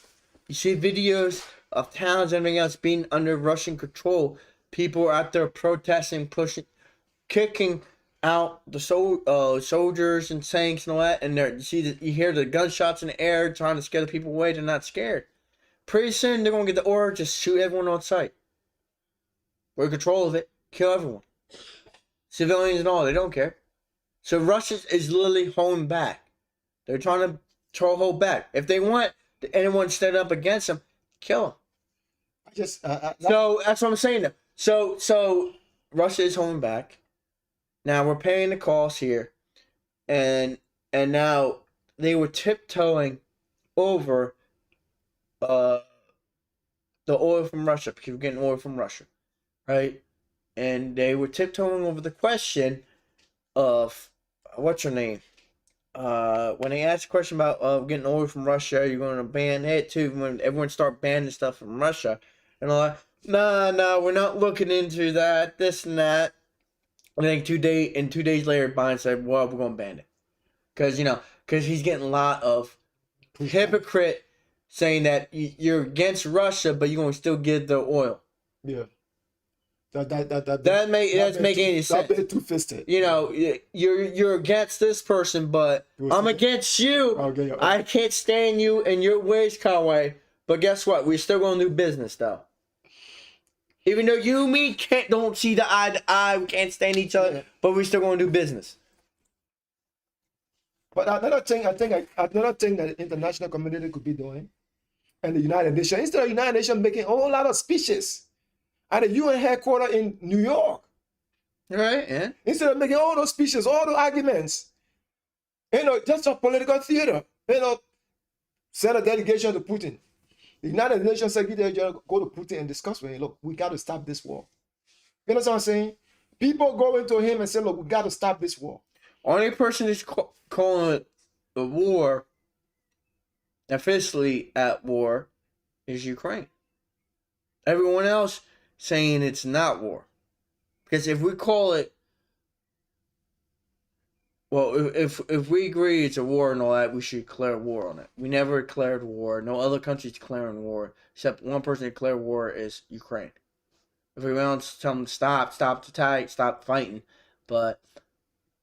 You see videos of towns and everything else being under Russian control. People are out there protesting, pushing, kicking out the soldiers and tanks and all that, and you hear the gunshots in the air trying to scare the people away. They're not scared. Pretty soon they're gonna get the order, just shoot everyone on sight. We're in control of it. Kill everyone, civilians and all. They don't care. So Russia is literally holding back. They're trying to hold back. If they want anyone stood up against him, kill him. So That's what I'm saying. So Russia is holding back. Now we're paying the cost here, and now they were tiptoeing over uh the oil from Russia because we're getting oil from Russia, right? And they were tiptoeing over the question of what's her name? When they asked a question about getting oil from Russia, you're going to ban it too. When everyone start banning stuff from Russia, and all that, nah, we're not looking into that, this and that. I think 2 days later, Biden said, "Well, we're going to ban it," because he's getting a lot of hypocrite saying that you're against Russia, but you're going to still get the oil. Yeah. That's making any sense. That two-fisted. You're against this person, but I'm against you. Okay. I can't stand you and your ways, Conway. But guess what? We're still gonna do business though. Even though you and me don't see the eye to eye, we can't stand each other, but we're still gonna do business. But another thing that the international community could be doing, and the United Nations, instead of the United Nations making a whole lot of speeches at the UN headquarters in New York. Right, yeah. Instead of making all those speeches, all those arguments, just a political theater, send a delegation to Putin. The United Nations Secretary General go to Putin and discuss with him, look, we got to stop this war. You know what I'm saying? People go into him and say, look, we got to stop this war. Only person that's calling it a war, officially at war, is Ukraine. Everyone else saying it's not war. Because if we call it, well, if we agree it's a war and all that, we should declare war on it. We never declared war. No other country's declaring war, except one person declared war is Ukraine. Everyone else tell them stop the attack, stop fighting. But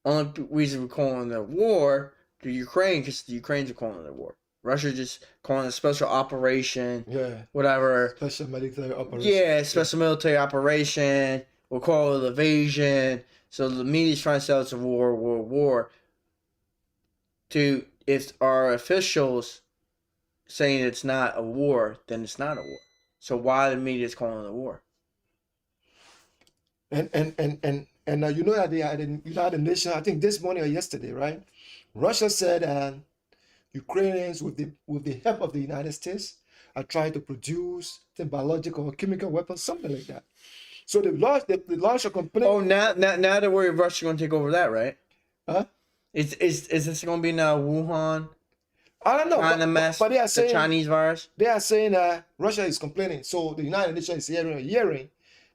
only reason we're calling it a war to Ukraine because the Ukrainians are calling it a war. Russia just calling it a special operation. Yeah. Whatever. Special military operation. Yeah, special military operation. We'll call it invasion. So the media's trying to sell it's a war. If our officials saying it's not a war, then it's not a war. So why the media's calling it a war? And you know that the United Nations, I think this morning or yesterday, right? Russia said Ukrainians, with the help of the United States, are trying to produce the biological or chemical weapons, something like that. So they launched a complaint. Oh, now that we're Russia going to take over that, right? Huh? Is this going to be now Wuhan? I don't know. China mess, but they are saying the Chinese virus. They are saying Russia is complaining. So the United Nations is hearing.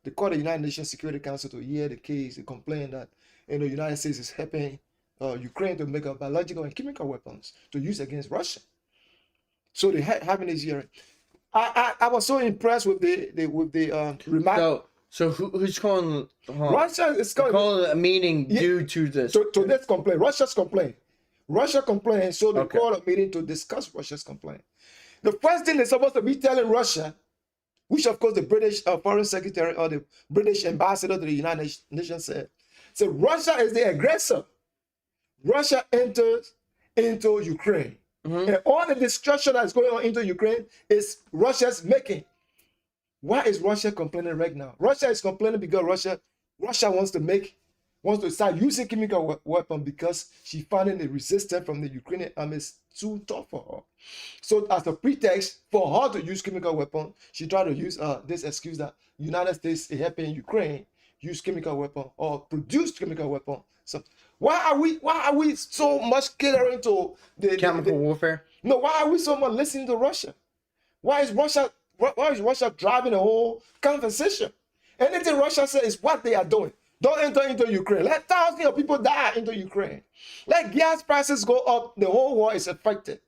They call the United Nations Security Council to hear the case. They complain that the United States is helping Ukraine to make biological and chemical weapons to use against Russia. So they having this hearing. I was so impressed with the remark. So who's calling? Russia is calling a meeting due to this. To this complaint, Russia's complaint. Russia complained, so they called a meeting to discuss Russia's complaint. The first thing they're supposed to be telling Russia, which of course the British foreign secretary or the British ambassador to the United Nations said, Russia is the aggressor. Russia enters into Ukraine. Mm-hmm. And all the destruction that's going on into Ukraine is Russia's making. Why is Russia complaining right now? Russia is complaining because Russia wants to start using chemical weapons because she finding the resistance from the Ukrainian army is too tough for her. So as a pretext for her to use chemical weapons, she tried to use this excuse that United States is helping Ukraine use chemical weapon or produce chemical weapon. So why are we so much catering to the chemical warfare? No, why are we so much listening to Russia? Why is Russia driving the whole conversation? Anything Russia says is what they are doing. Don't enter into Ukraine. Let thousands of people die into Ukraine. Let gas prices go up. The whole world is affected.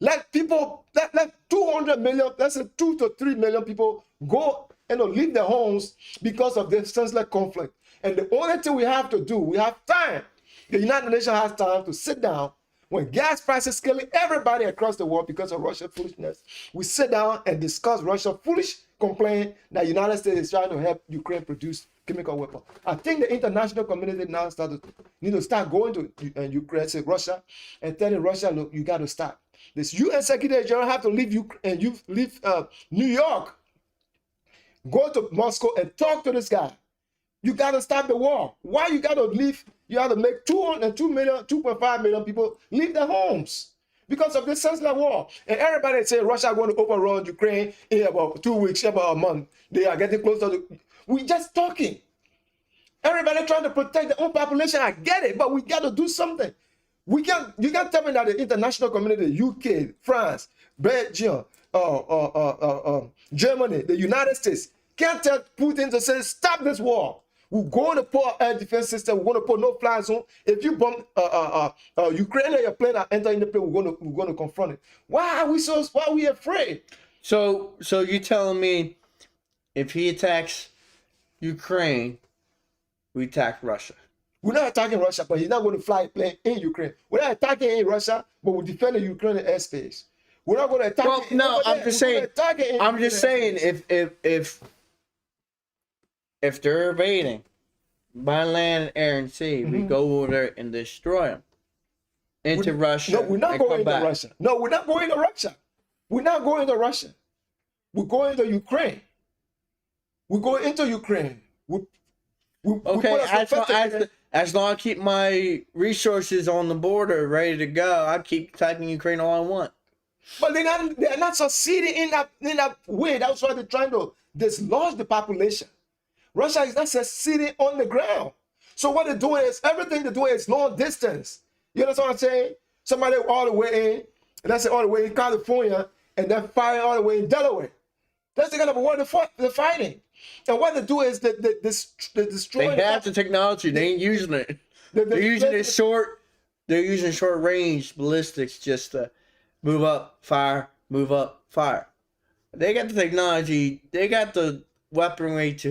Let 200 million, let's say 2 to 3 million people go and leave their homes because of this senseless conflict. And the only thing we have to do, we have time. The United Nations has time to sit down. When gas prices killing everybody across the world because of Russia's foolishness, we sit down and discuss Russia's foolish complaint that the United States is trying to help Ukraine produce chemical weapons. I think the international community now need to start going to Ukraine, say Russia, and telling Russia, look, you got to stop. this UN Secretary General have to leave and you leave New York, go to Moscow and talk to this guy. You got to stop the war. Why you got to leave? You have to make 2.5 million people leave their homes because of this senseless war. And everybody say Russia going to overrun Ukraine in about 2 weeks, about a month. They are getting closer to. We just talking. Everybody trying to protect their own population. I get it, but we got to do something. You can't tell me that the international community, UK, France, Belgium, Germany, the United States, can't tell Putin to say, stop this war. We're going to put air defense system. We're going to put no fly zone. If you bomb Ukraine or your plane that enter in the plane, we're going to confront it. Why are we afraid? So you telling me if he attacks Ukraine, we attack Russia? We're not attacking Russia, but he's not going to fly a plane in Ukraine. We're not attacking in Russia, but we're defending Ukrainian airspace. We're not going to attack. Well, no, I'm just saying. I'm just saying if they're invading by land, air, and sea, we go over there and destroy them into Russia. No, we're not going to Russia. No, we're not going to Russia. We're not going to Russia. We're going to Ukraine. We're going into Ukraine. As long as I keep my resources on the border ready to go, I keep attacking Ukraine all I want. But they're not succeeding in that way. That's why they're trying to dislodge the population. Russia is not succeeding on the ground. So what they're doing is, everything they're doing is long distance. You understand what I'm saying? Somebody all the way in, let's say all the way in California, and then fire all the way in Delaware. That's the kind of war they're fighting. And what they do is they destroy. They have the technology. They ain't using it. They're using short range ballistics just to move up, fire, move up, fire. They got the technology. They got the weaponry to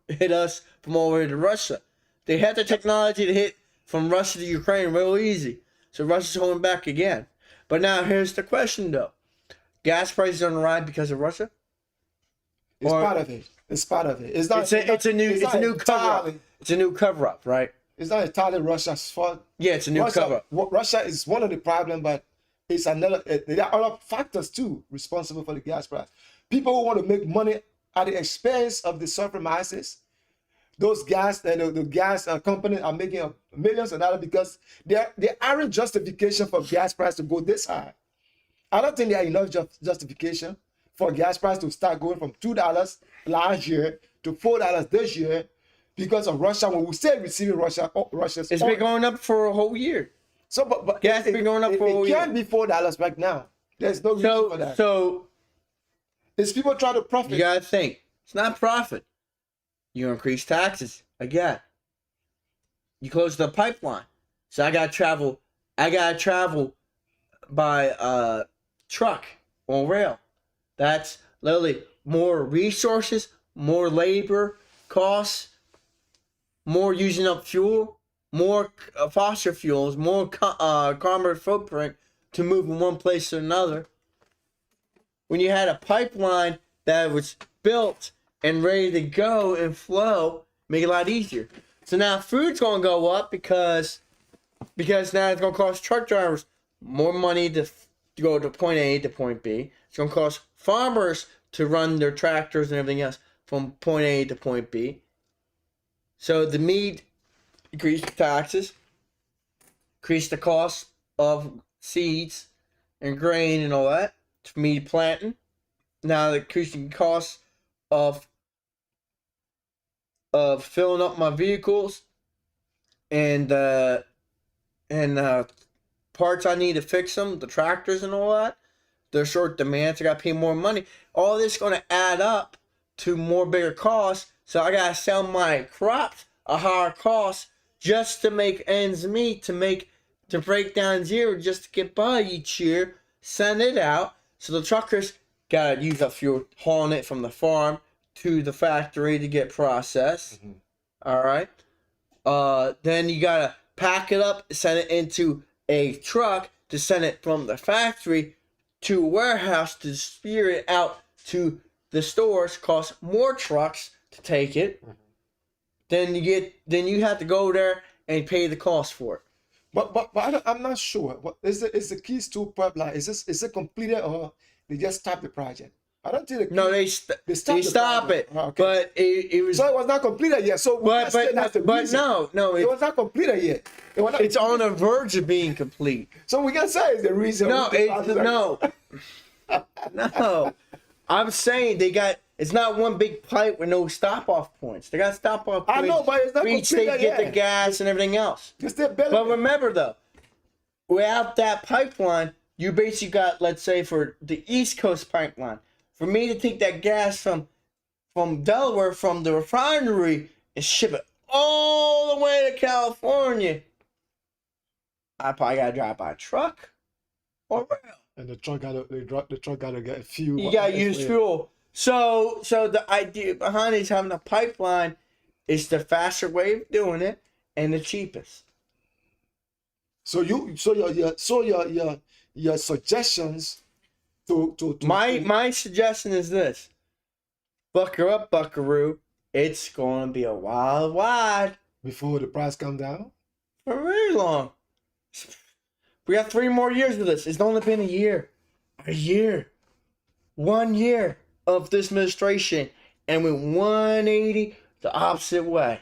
hit us from all the way to Russia. They had the technology to hit from Russia to Ukraine real easy. So Russia's holding back again. But now here's the question though: gas prices on the rise because of Russia? It's part of it. It's part of it. It's a new cover up. It's a new cover up, right? It's not entirely Russia's fault. Yeah, it's a new cover up. Russia is one of the problems, but it's another. There are other factors too responsible for the gas price. People who want to make money at the expense of the suffering masses. Those gas and the gas companies are making millions of dollars because there aren't justification for gas price to go this high. I don't think there are enough justification for gas price to start going from $2 last year to $4 this year because of Russia. When we say receiving Russia's it's been going up for a whole year. So, but gas has been going up for a whole year. It can't be $4 right now. There's no reason for that. So it's people trying to profit. You gotta think. It's not profit. You increase taxes again. You close the pipeline. So I gotta travel by truck or rail. That's literally more resources, more labor costs, more using up fuel, more fossil fuels, more carbon footprint to move from one place to another. When you had a pipeline that was built and ready to go and flow, make it a lot easier. So now food's gonna go up because now it's gonna cost truck drivers more money to go to point A to point B. It's gonna cost farmers to run their tractors and everything else from point A to point B. So the meat increased the taxes, increased the cost of seeds and grain and all that to meat planting. Now the increasing cost of filling up my vehicles and parts I need to fix them, the tractors and all that. They're short demands. I got to pay more money. All this is going to add up to more bigger costs. So I got to sell my crops a higher cost just to make ends meet, to break down zero, just to get by each year. Send it out. So the truckers got to use up fuel hauling it from the farm to the factory to get processed. Mm-hmm. All right. Then you got to pack it up, send it into a truck to send it from the factory to a warehouse to steer it out to the stores. Costs more trucks to take it. Mm-hmm. Then you have to go there and pay the cost for it. But I'm not sure. What is the Keys to pipeline? Is it completed or they just stopped the project? I don't think the No, Keys, they stopped they the stop project. it, Oh, okay. but it was. So it was not completed yet. So we can't say that's the But reason. no, It was not completed yet. It was not, it's on the verge of being complete. so we can say it's the reason. No, we can say- no. I'm saying they got. It's not one big pipe with no stop off points. They got stop off points. I know, but it's not for each state completed get the yet. gas and everything else. It's still building. But remember though, without that pipeline, you basically got, let's say, for the East Coast pipeline, for me to take that gas from Delaware, from the refinery, and ship it all the way to California, I probably gotta drive by truck or rail. And the truck gotta get fuel. You gotta use fuel. So the idea behind it is having a pipeline is the faster way of doing it and the cheapest. So your suggestions to My suggestion is this. Bucker up, buckaroo. It's gonna be a wild ride before the price come down. for very long. We got 3 more years of this. It's only been a year. 1 year of this administration, and we 180 the opposite way.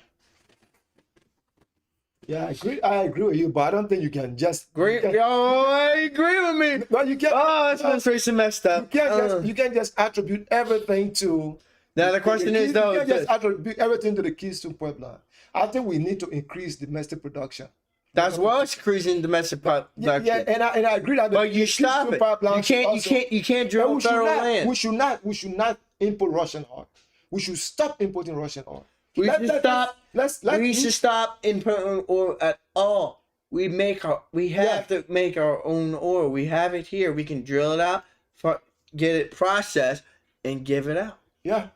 Yeah, I agree with you, but I don't think you can just Agree with me. No, you can't. Oh, this administration messed up. You can't just attribute everything to. Now the question is though, you can't just attribute everything to the Keys to Puebla. I think we need to increase domestic production. that's why it's increasing domestic production. Yeah, and I agree that. But you stop it. You can't drill federal land. We should not import Russian oil. We should stop importing Russian oil. We should stop importing oil at all. We have to make our own oil. We have it here. We can drill it out, get it processed, and give it out. Yeah,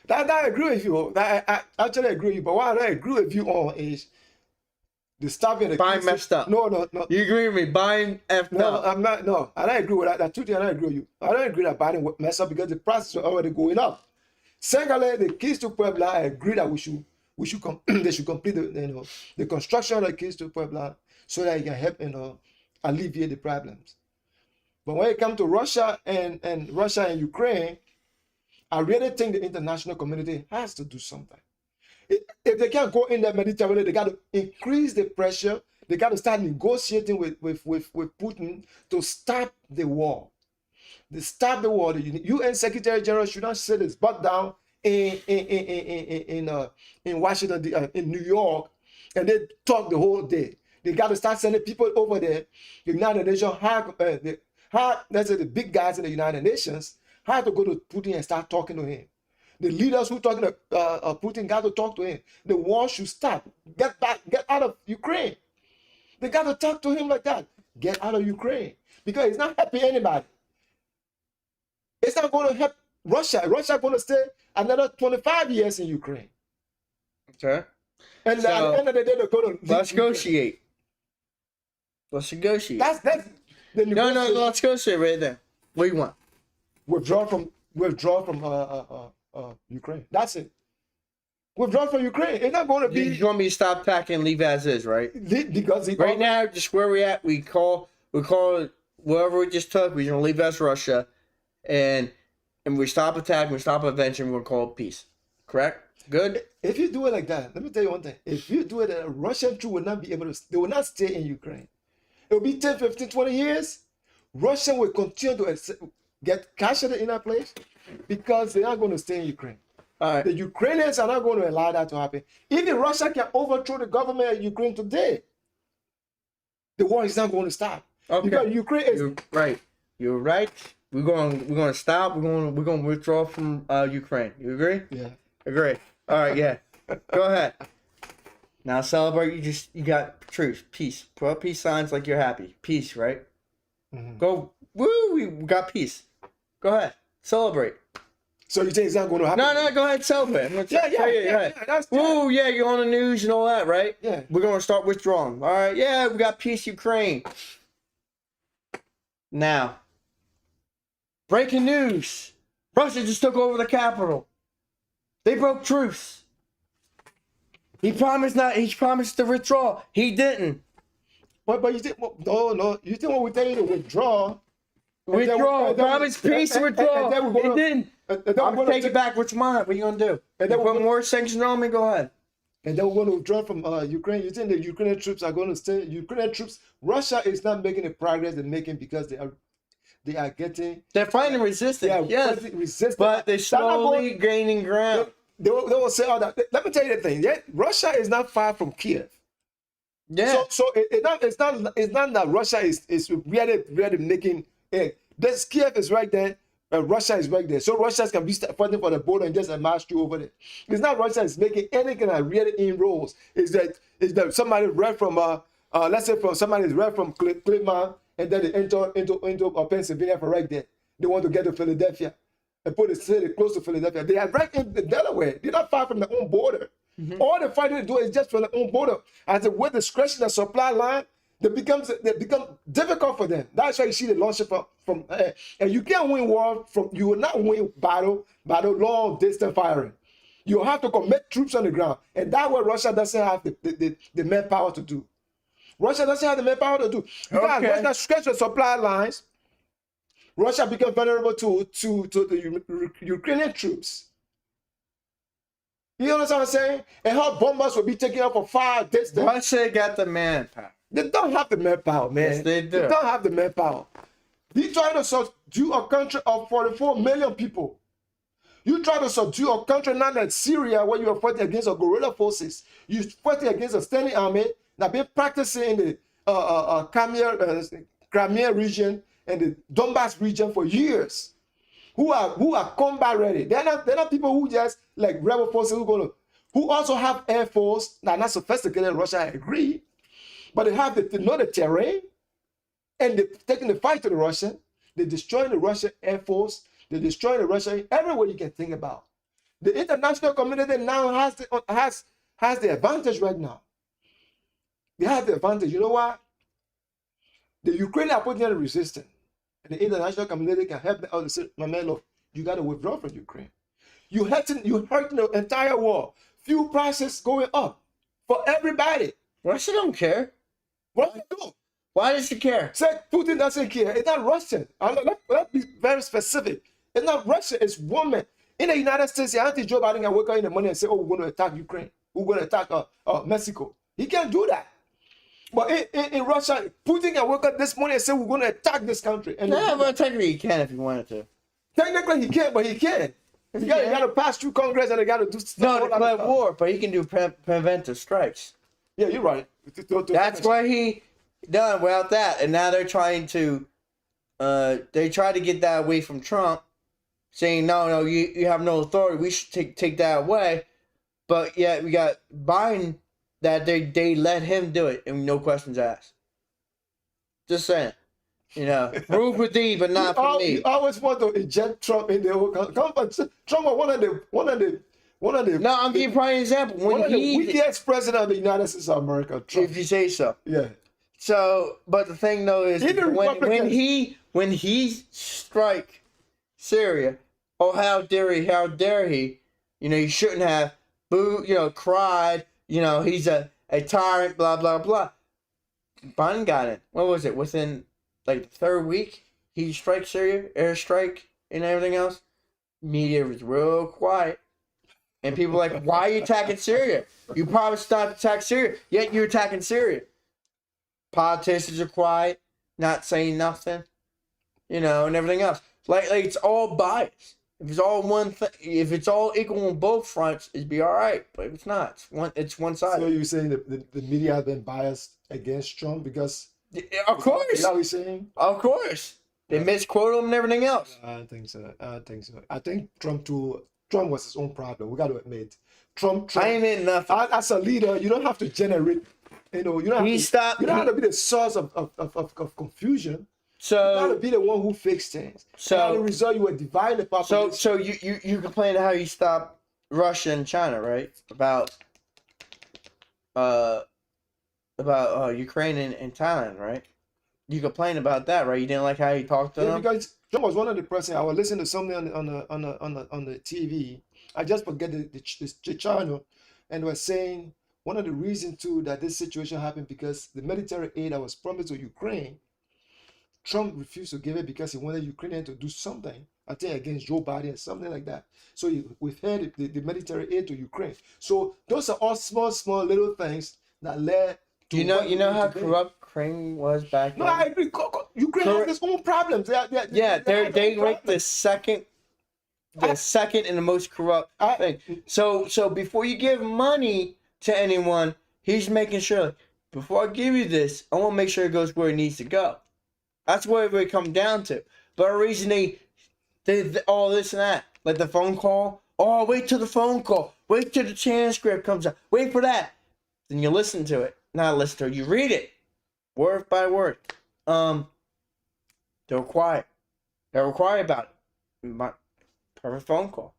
that I agree with you. I actually agree with you. But what I agree with you on is the stopping the buying messed up. No. You agree with me? Buying effed up. I'm not. No, I don't agree with that. That two things I don't agree with you. I don't agree that Biden messed up because the prices are already going up. Secondly, the Keys to Puebla, I agree that they should complete the construction of the Keys to Puebla so that it can help alleviate the problems. But when it comes to Russia and Ukraine, I really think the international community has to do something. If they can't go in the Mediterranean, they got to increase the pressure. They got to start negotiating with Putin to stop the war. They stop the war. The UN Secretary General should not sit his butt down in Washington, in New York, and they talk the whole day. They got to start sending people over there. The United Nations, let's say the big guys in the United Nations, had to go to Putin and start talking to him. The leaders who talking to Putin got to talk to him. The war should stop. Get out of Ukraine. They got to talk to him like that. Get out of Ukraine. Because it's not helping anybody. It's not going to help Russia. Russia going to stay another 25 years in Ukraine. Okay. And at the end of the day, they're going to let's negotiate. Let's negotiate. That's the no. Let's negotiate right there. What do you want? Withdraw from Ukraine. That's it. Withdraw from Ukraine. It's not going to be. You want me to stop attacking and leave as is, right? Because right now, just where we at, we call wherever we just took. We're gonna leave as Russia, and we stop attacking, we stop avenging. We're gonna call it peace. Correct? Good. If you do it like that, let me tell you one thing. If you do it, Russian troops will not be able to. They will not stay in Ukraine. It will be 10, 15, 20 years. Russia will continue to get captured in that place because they're not going to stay in Ukraine. All right. The Ukrainians are not going to allow that to happen. Even Russia can overthrow the government of Ukraine today. The war is not going to stop. Okay. Because Ukraine is You're right. We're going to stop. We're going to withdraw from Ukraine. You agree? Yeah. Agree. All right. Yeah. Go ahead. Now celebrate. You got truce, peace. Put up peace signs like you're happy. Peace, right? Mm-hmm. Go. Woo! We got peace. Go ahead. Celebrate. So you think it's not going to happen? No. Go ahead. Celebrate. Yeah. Woo! Yeah, you're on the news and all that, right? Yeah. We're going to start withdrawing. All right. Yeah, we got peace, Ukraine. Now, breaking news. Russia just took over the capital. They broke truce. He promised to withdraw. He didn't. But you think no, you think when we tell you to withdraw, and then Withdraw. and then Promise peace, and withdraw. then we're And gonna then and then I'm we're gonna gonna take it back. What you want? What you gonna do? and then You we're put gonna, more sanctions on me? Go ahead. and then we're going to withdraw from Ukraine. You think the Ukrainian troops are going to stay? Ukrainian troops, Russia is not making the progress they're making because they are getting They're fighting resistance. Yes, resistance, but they're They're not slowly going- gaining ground. they will say all that. Let me tell you the thing. Yeah, Russia is not far from Kiev. Yeah. So it's not that Russia is really making it. This Kiev is right there, and Russia is right there. So Russia can be fighting for the border and just march through over there. It's not Russia is making any kind of really inroads. It's that somebody read from let's say from somebody is read from Cleveland and then they enter into Pennsylvania for right there. They want to get to Philadelphia and put a city close to Philadelphia. They are right in Delaware. They're not far from their own border. All the fighting they do is just for their own border. As with the stretch the supply line, they become difficult for them. That's why you see the launch from and you can't win war from you will not win battle by the long distance firing. You have to commit troops on the ground, and that what Russia doesn't have the manpower to do. Russia doesn't have the manpower to do because Russia stretch the supply lines. Russia becomes vulnerable to the Ukrainian troops. You understand what I'm saying? And how bombers will be taken out for far distance. Russia got the manpower. They don't have the manpower, man. Yes, they do. They don't have the manpower. They try to subdue a country of 44 million people. You try to subdue a country not like Syria, where you are fighting against a guerrilla forces. You're fighting against a standing army that been practicing in the Crimea region and the Donbass region for years. Who are combat ready. They're not people who just like rebel forces who also have air force that are not sophisticated in Russia, I agree. But they have they know the terrain and they're taking the fight to the Russian. They're destroying the Russian air force. They're destroying the Russian everywhere you can think about. The international community now has the advantage right now. They have the advantage. You know what? The Ukrainians are putting in resistance. And the international community can help them out and say, my man, look, you got to withdraw from Ukraine. You hurting the entire war. Fuel prices going up for everybody. Russia don't care. Russia do. Why does she care? Say Putin doesn't care. It's not Russian. Let's be very specific. It's not Russia. It's women. In the United States, the anti-Joe Biden can wake up in the morning and say, oh, we're going to attack Ukraine. We're going to attack Mexico. He can't do that. But in Russia, Putin can wake up this morning and say, we're going to attack this country. And Yeah, but technically he can if he wanted to. technically he can't, but he can. He got to pass through Congress and they got to do stuff. No, declare war, but he can do preventive strikes. Yeah, you're right. That's why he done without that. And now they're trying to, they try to get that away from Trump, saying, no, you have no authority. We should take that away. But yet we got Biden that they let him do it and no questions asked. Just saying. You know, rule for thee, but not for me. You always want to eject Trump in the whole conference. Trump was one of the. No, I'm giving you an example. One of the weakest president of the United States of America, Trump. If you say so. Yeah. So, but the thing though is when he strike Syria, oh how dare he? You know, he shouldn't have cried. You know, he's a tyrant. Blah blah blah. Biden got it. What was it? Within like the third week, he strikes Syria, airstrike, and everything else. Media was real quiet. And people were like, why are you attacking Syria? You promised not to attack Syria, yet you're attacking Syria. Politicians are quiet, not saying nothing, and everything else. Like it's all biased. If it's all one thing, if it's all equal on both fronts, it'd be all right. But if it's not, it's one side. So you're saying that the media have been biased against Trump because? Of course. Is that what you're saying? Of course. They misquote him and everything else. I don't think so. I think Trump was his own problem. We got to admit. Trump. I ain't in nothing. As a leader, you don't have to generate. You don't have to be the source of confusion. So you got to be the one who fixed things. So as a result, you were dividing the population. So you complain how you stopped Russia and China, right? About Ukraine and Thailand, right? You complain about that, right? You didn't like how he talked to them? Because Trump was one of the presidents. I was listening to something on the TV. I just forget the channel, and was saying one of the reasons too that this situation happened because the military aid that was promised to Ukraine, Trump refused to give it because he wanted Ukrainians to do something, I think against Joe Biden, something like that. So he withheld the military aid to Ukraine. So those are all small little things that led to You know how corrupt Ukraine was back No, then? I agree. Ukraine has its own problems. They ranked the second and the most corrupt thing. So before you give money to anyone, he's making sure, before I give you this, I want to make sure it goes where it needs to go. That's what it comes down to. But the reason they all this and that, like the phone call. Oh, wait till the phone call. Wait till the transcript comes out. Wait for that. Then you listen to it. Not listen to it. You read it, word by word. They were quiet. They were quiet about it. My perfect phone call.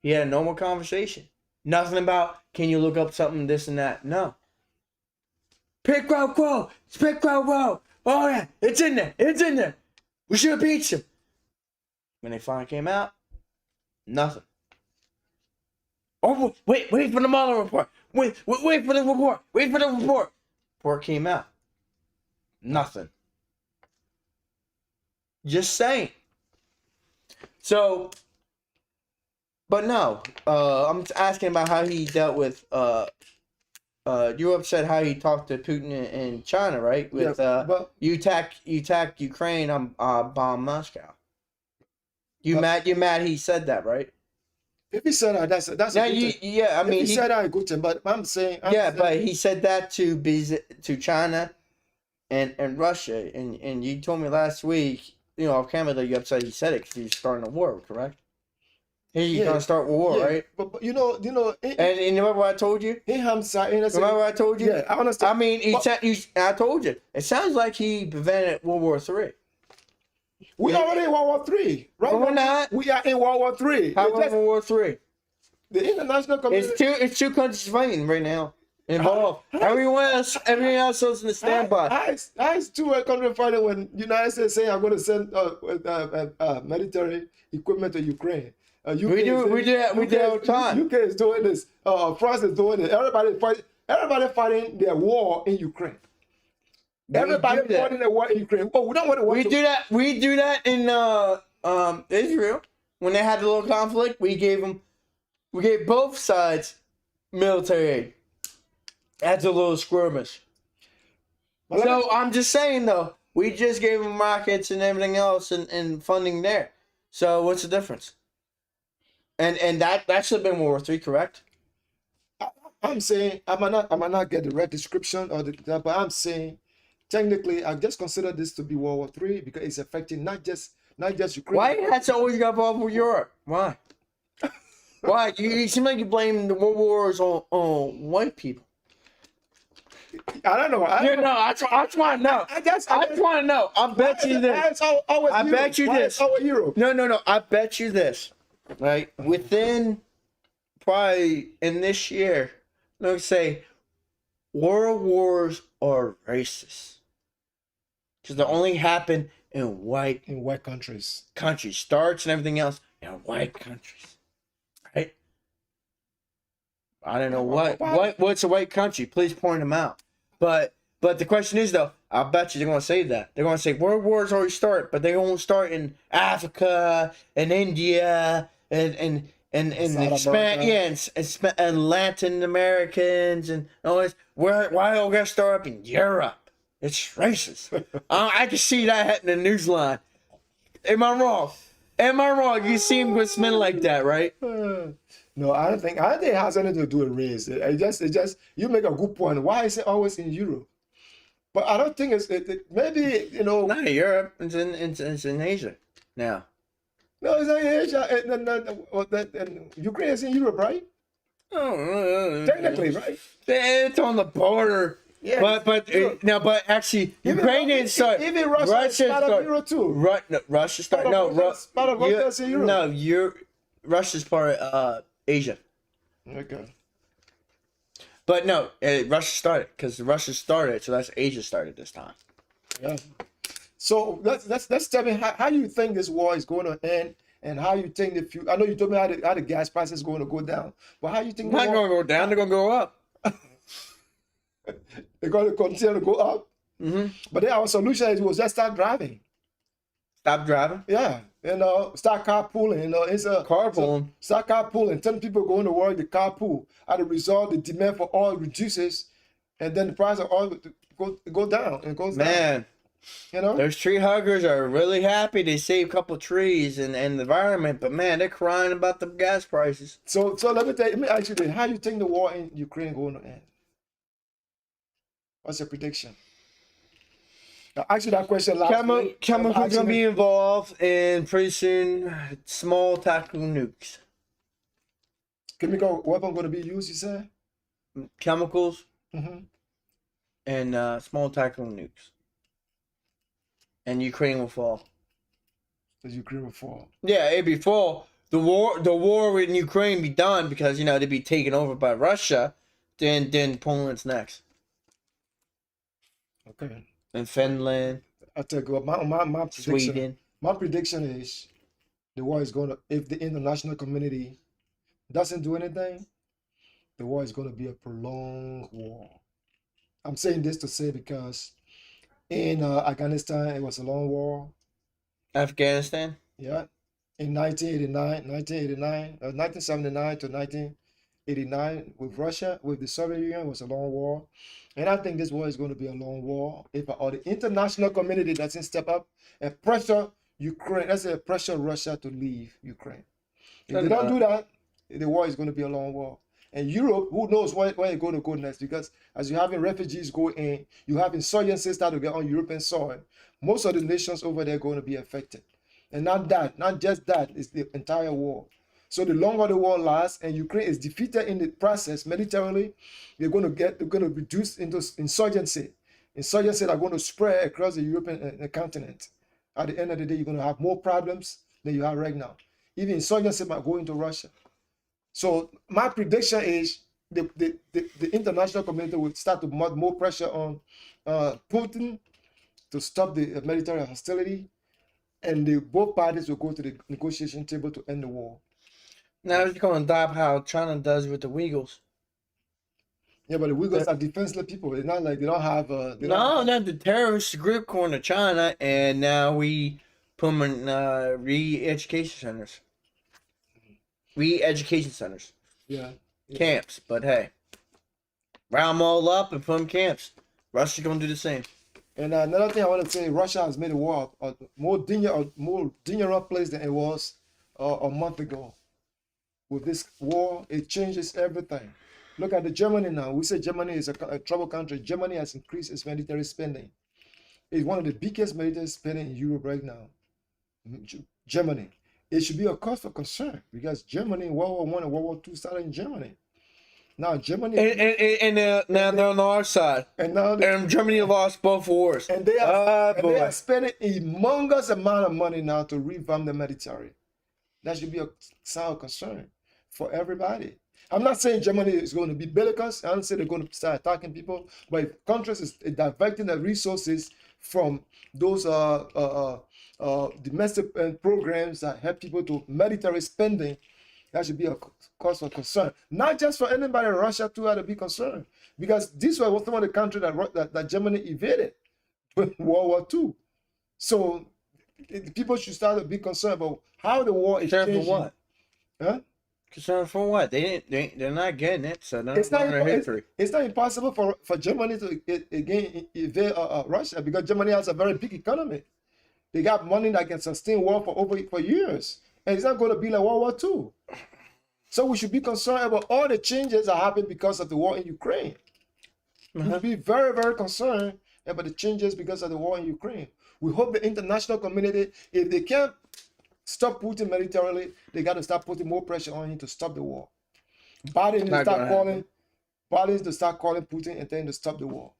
He had a normal conversation. Nothing about, can you look up something, this and that. No. Pick quo quo. Pick quo quo. Oh yeah, it's in there. It's in there. We should have beat him. When they finally came out, nothing. Oh, wait for the Mueller report. Wait for the report. Wait for the report. Report came out. Nothing. Just saying. So, but no, I'm asking about how he dealt with, you upset how he talked to Putin in China, right? With, you attack Ukraine, bomb Moscow. You mad he said that, right? If he said that, that's a good thing. Yeah, I mean, if he said that, a good thing. But I'm saying, but he said that to China and Russia, and you told me last week, off camera that you upset he said it because he's starting a war, correct? He's gonna start a war, right? But and remember what I told you? Remember what I told you? Yeah, I understand. I mean, I told you. It sounds like he prevented World War III. We're already in World War III, right? But we're not. We are in World War III. How about World War III? The international community. It's two countries fighting right now. Involved. Everyone else is in the standby. How is two countries fighting when United States saying I'm going to send military equipment to Ukraine? We do that all the time. UK is doing this. France is doing it. Everybody fighting their war in Ukraine. Everybody fighting their war in Ukraine. Oh, we don't want to. We do that in Israel when they had the little conflict. We gave both sides military aid. That's a little skirmish. So I'm just saying though, we just gave them rockets and everything else and funding there. So what's the difference? And that should have been World War III, correct? I'm saying I might not get the right description but I'm saying technically I just consider this to be World War III because it's affecting not just Ukraine. Why has it always got involved with Europe? Why? Why? You seem like you blame the world wars on white people. I don't know. I just want to know. I just want to know. I bet you this. I bet you this. No. I bet you this. Right? Within probably in this year, let's say world wars are racist. Because they only happen in white countries. Starts and everything else in white countries. Right? I don't know what's a white country. Please point them out. But the question is though, I bet you they're gonna say that. They're gonna say world wars already start, but they won't start in Africa and India and Latin Americans and all this. Why don't we start up in Europe? It's racist. I can see that in the newsline. Am I wrong? You see him with men like that, right? No, I don't think it has anything to do with race. It just you make a good point. Why is it always in Europe? But I don't think maybe not in Europe. It's in Asia now. No, it's not in Asia. Ukraine is in Europe, right? Oh, technically, right? It's on the border. Yeah, but actually, Ukraine didn't start. Even Russia started Europe too. Russia started. Part of Russia's in Europe. No, Russia's part of Asia. Okay. But no, Russia started because Russia started, so that's Asia started this time. Yeah. So let's tell me how you think this war is going to end, and how you think the future. I know you told me how the gas prices is going to go down, but how you think? Not going to go down. They're going to go up. They're going to continue to go up. Mm-hmm. But then our solution is we'll just start driving. Stop driving. Yeah, start carpooling. It's a Carpooling. start carpooling. 10 people going to work, the carpool. As a result, the demand for oil reduces, and then the price of oil go down and goes down. Man, those tree huggers are really happy they save a couple trees and the environment, but man, they're crying about the gas prices. So let me ask you this: how you think the war in Ukraine going to end? What's your prediction? I asked you that question last week. Chemicals gonna be involved, and pretty soon, small tactical nukes. Chemical weapon going to be used? You said Chemicals mm-hmm. and small tactical nukes, and Ukraine will fall. The Ukraine will fall. Yeah, it'd be fall. The war in Ukraine be done because they'd be taken over by Russia. Then Poland's next. Okay. And Finland. I tell you, my prediction. Sweden. My prediction is the war is going to, if the international community doesn't do anything, the war is going to be a prolonged war. I'm saying this to say because in Afghanistan, it was a long war. Afghanistan? Yeah. In 1979 to 1989 with Russia, with the Soviet Union, it was a long war. And I think this war is going to be a long war if the international community doesn't step up and pressure Ukraine, let's say pressure Russia to leave Ukraine. If they don't do that, the war is going to be a long war. And Europe, who knows where it's going to go next? Because as you're having refugees go in, you have insurgencies start to get on European soil. Most of the nations over there are going to be affected. And not just that, it's the entire war. So the longer the war lasts and Ukraine is defeated in the process militarily, they're going to reduce into insurgency. Insurgency are going to spread across the European continent. At the end of the day, you're going to have more problems than you have right now. Even insurgency might go into Russia. So my prediction is the international community will start to put more pressure on Putin to stop the military hostility, and both parties will go to the negotiation table to end the war. Now it's going to stop how China does with the Uyghurs. Yeah, but the Uyghurs are defenseless people. It's not like they don't have. Not the terrorist group going to China, and now we put them in re-education centers. Re-education centers. Yeah. Camps, but hey, round them all up and put them in camps. Russia's going to do the same. And another thing I want to say, Russia has made the war a more dangerous place than it was a month ago. With this war, it changes everything. Look at Germany now. We say Germany is a trouble country. Germany has increased its military spending. It's one of the biggest military spending in Europe right now. Germany. It should be a cause for concern because Germany in World War I and World War II started in Germany. Now Germany and now they're on our side. And now Germany lost both wars. And they are spending a humongous amount of money now to revamp the military. That should be a sign of concern for everybody. I'm not saying Germany is going to be bellicose. I don't say they're going to start attacking people, but if countries is diverting the resources from those domestic programs that help people to military spending, that should be a cause for concern. Not just for anybody in Russia too, to be concerned, because these were some of the countries that Germany invaded in World War II. So people should start to be concerned about how the war is changing. For what? Huh? Concerned for what? They're not getting it, so it's not impossible for Germany to again invade Russia because Germany has a very big economy. They got money that can sustain war for years, and it's not going to be like World War II. So we should be concerned about all the changes that happened because of the war in Ukraine. We should be very, very concerned about the changes because of the war in Ukraine. We hope the international community, if they can't stop Putin militarily, they got to start putting more pressure on him to stop the war. Biden to start calling Putin and telling him to stop the war.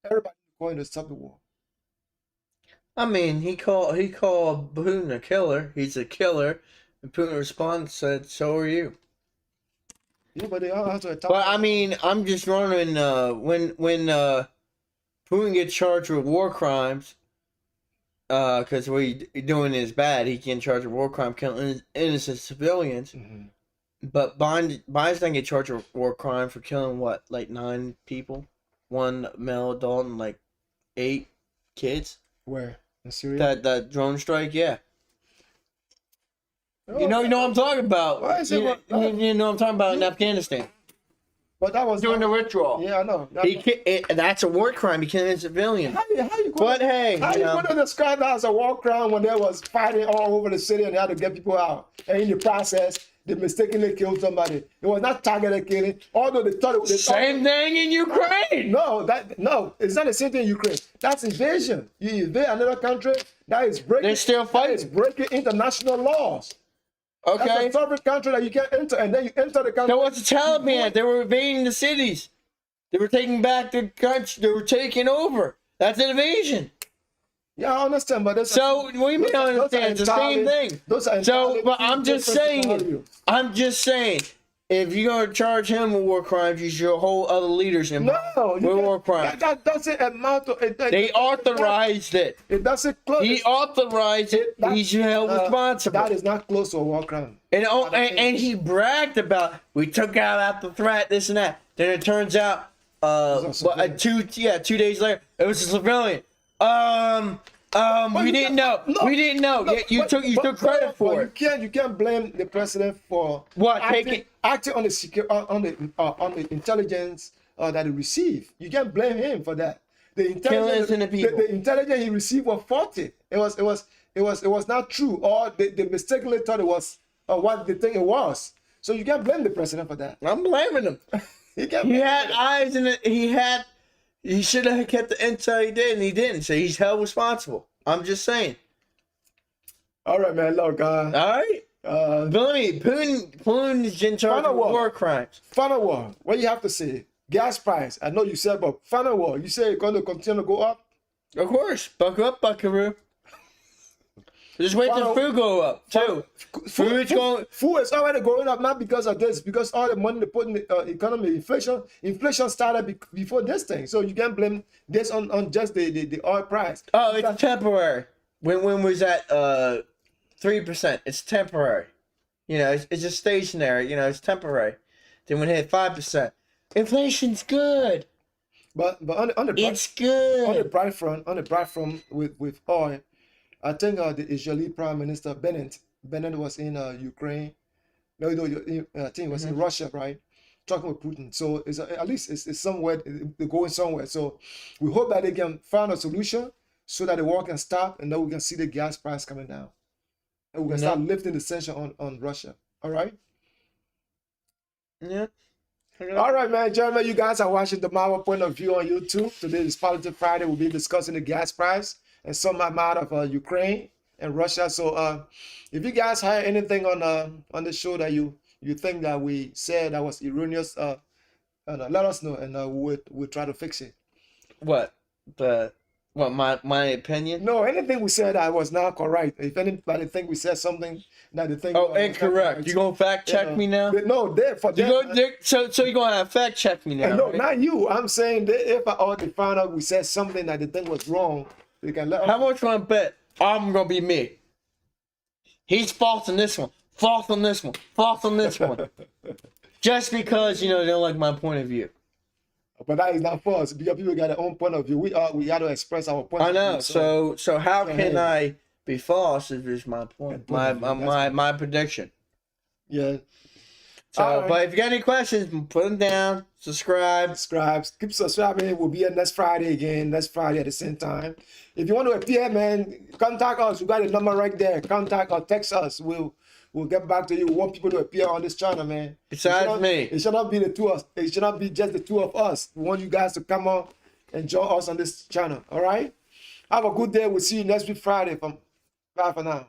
Everybody going to stop the war. I mean, he called Putin a killer. He's a killer, and Putin responds said, "So are you." Yeah, but they all have to attack. But I mean, I'm just wondering when Putin gets charged with war crimes. Because what he's doing is bad. He can charge a war crime, killing innocent civilians. Mm-hmm. But Biden's not get charged with war crime for killing what, like 9 people? one male adult and like 8 kids. Where? In Syria? That drone strike, yeah. Oh, You know what I'm talking about. Why is it You know what I'm talking about in Afghanistan. But that was During the withdrawal. Yeah, I know. That's a war crime. He killed a civilian. How you But hey, how you going to describe that as a war crime when there was fighting all over the city and they had to get people out? And in the process, they mistakenly killed somebody. It was not targeted killing, although they thought it was same thing in Ukraine. No, it's not the same thing in Ukraine. That's invasion. You invade another country, that is breaking. They're still fighting. That is breaking international laws. Okay. That's a sovereign country that you can't enter, and then you enter the country. That was the Taliban. They were invading the cities. They were taking back the country. They were taking over. That's an invasion. Yeah, I understand, but so what do you mean I understand? It's the same thing. But I'm just saying, if you're gonna charge him with war crimes, you should hold other leaders in with war crimes. That doesn't amount to it. They authorized it. It doesn't close. He authorized it. He's held responsible. That is not close to a war crime. And he bragged about we took out the threat, this and that. Then it turns out, 2 days later, it was a civilian. We didn't know. We didn't know. You took credit for it. You can't blame the president for what acting on the intelligence that he received. You can't blame him for that. The intelligence he received was faulty. It was not true, or they mistakenly thought it was what they think it was. So you can't blame the president for that. I'm blaming him. He had eyes in it. He should have kept the intel he did, and he didn't. So he's held responsible. I'm just saying. All right, man. Look, all right. Believe me, Putin is in charge of war crimes. Final war. What do you have to say? Gas price. I know you said, but final war. You say it's going to continue to go up? Of course. Buckle up, buckaroo. Just wait till food go up too. Food is already going up, not because of this, because all the money they put in the economy, inflation started before this thing. So you can't blame this on just the oil price. Oh, it's temporary. When was that 3%? It's temporary. You know, it's just stationary. You know, it's temporary. Then when it hit 5%, inflation's good. But on the it's good. On the bright front with oil. I think the Israeli Prime Minister Bennett was in Ukraine. No, I think it was in Russia, right? Talking with Putin. So it's at least it's somewhere, they're going somewhere. So we hope that they can find a solution so that the war can stop and then we can see the gas price coming down. And we can start lifting the sanction on Russia. All right? Yeah. All right, man. Gentlemen, you guys are watching Delmarva Point of View on YouTube. Today is Politics Friday. We'll be discussing the gas price and some amount of Ukraine and Russia. So if you guys have anything on the show that you think that we said that was erroneous, let us know and we'll try to fix it. What my opinion? No, anything we said that was not correct. If anybody think we said something that they think incorrect, you gonna fact check me now? No, so you gonna have fact check me now? No, right? Not you. I'm saying if they found out we said something that they think was wrong, they can let us. How much want to bet I'm gonna be me? He's false on this one, false on this one, false on this one. Just because they don't like my point of view. But that is not false because people got their own point of view. We got to express our point. I know. Of view. So how can I be false if it's my point? My prediction. Yeah. So, but if you got any questions, put them down. Subscribe. Keep subscribing. We'll be here next Friday again. Next Friday at the same time. If you want to appear, man, contact us. We got a number right there. Contact or text us. We'll get back to you. We want people to appear on this channel, man. Besides me. It should not be the two of us. It should not be just the two of us. We want you guys to come on and join us on this channel. All right? Have a good day. We'll see you next week Friday. Bye for now.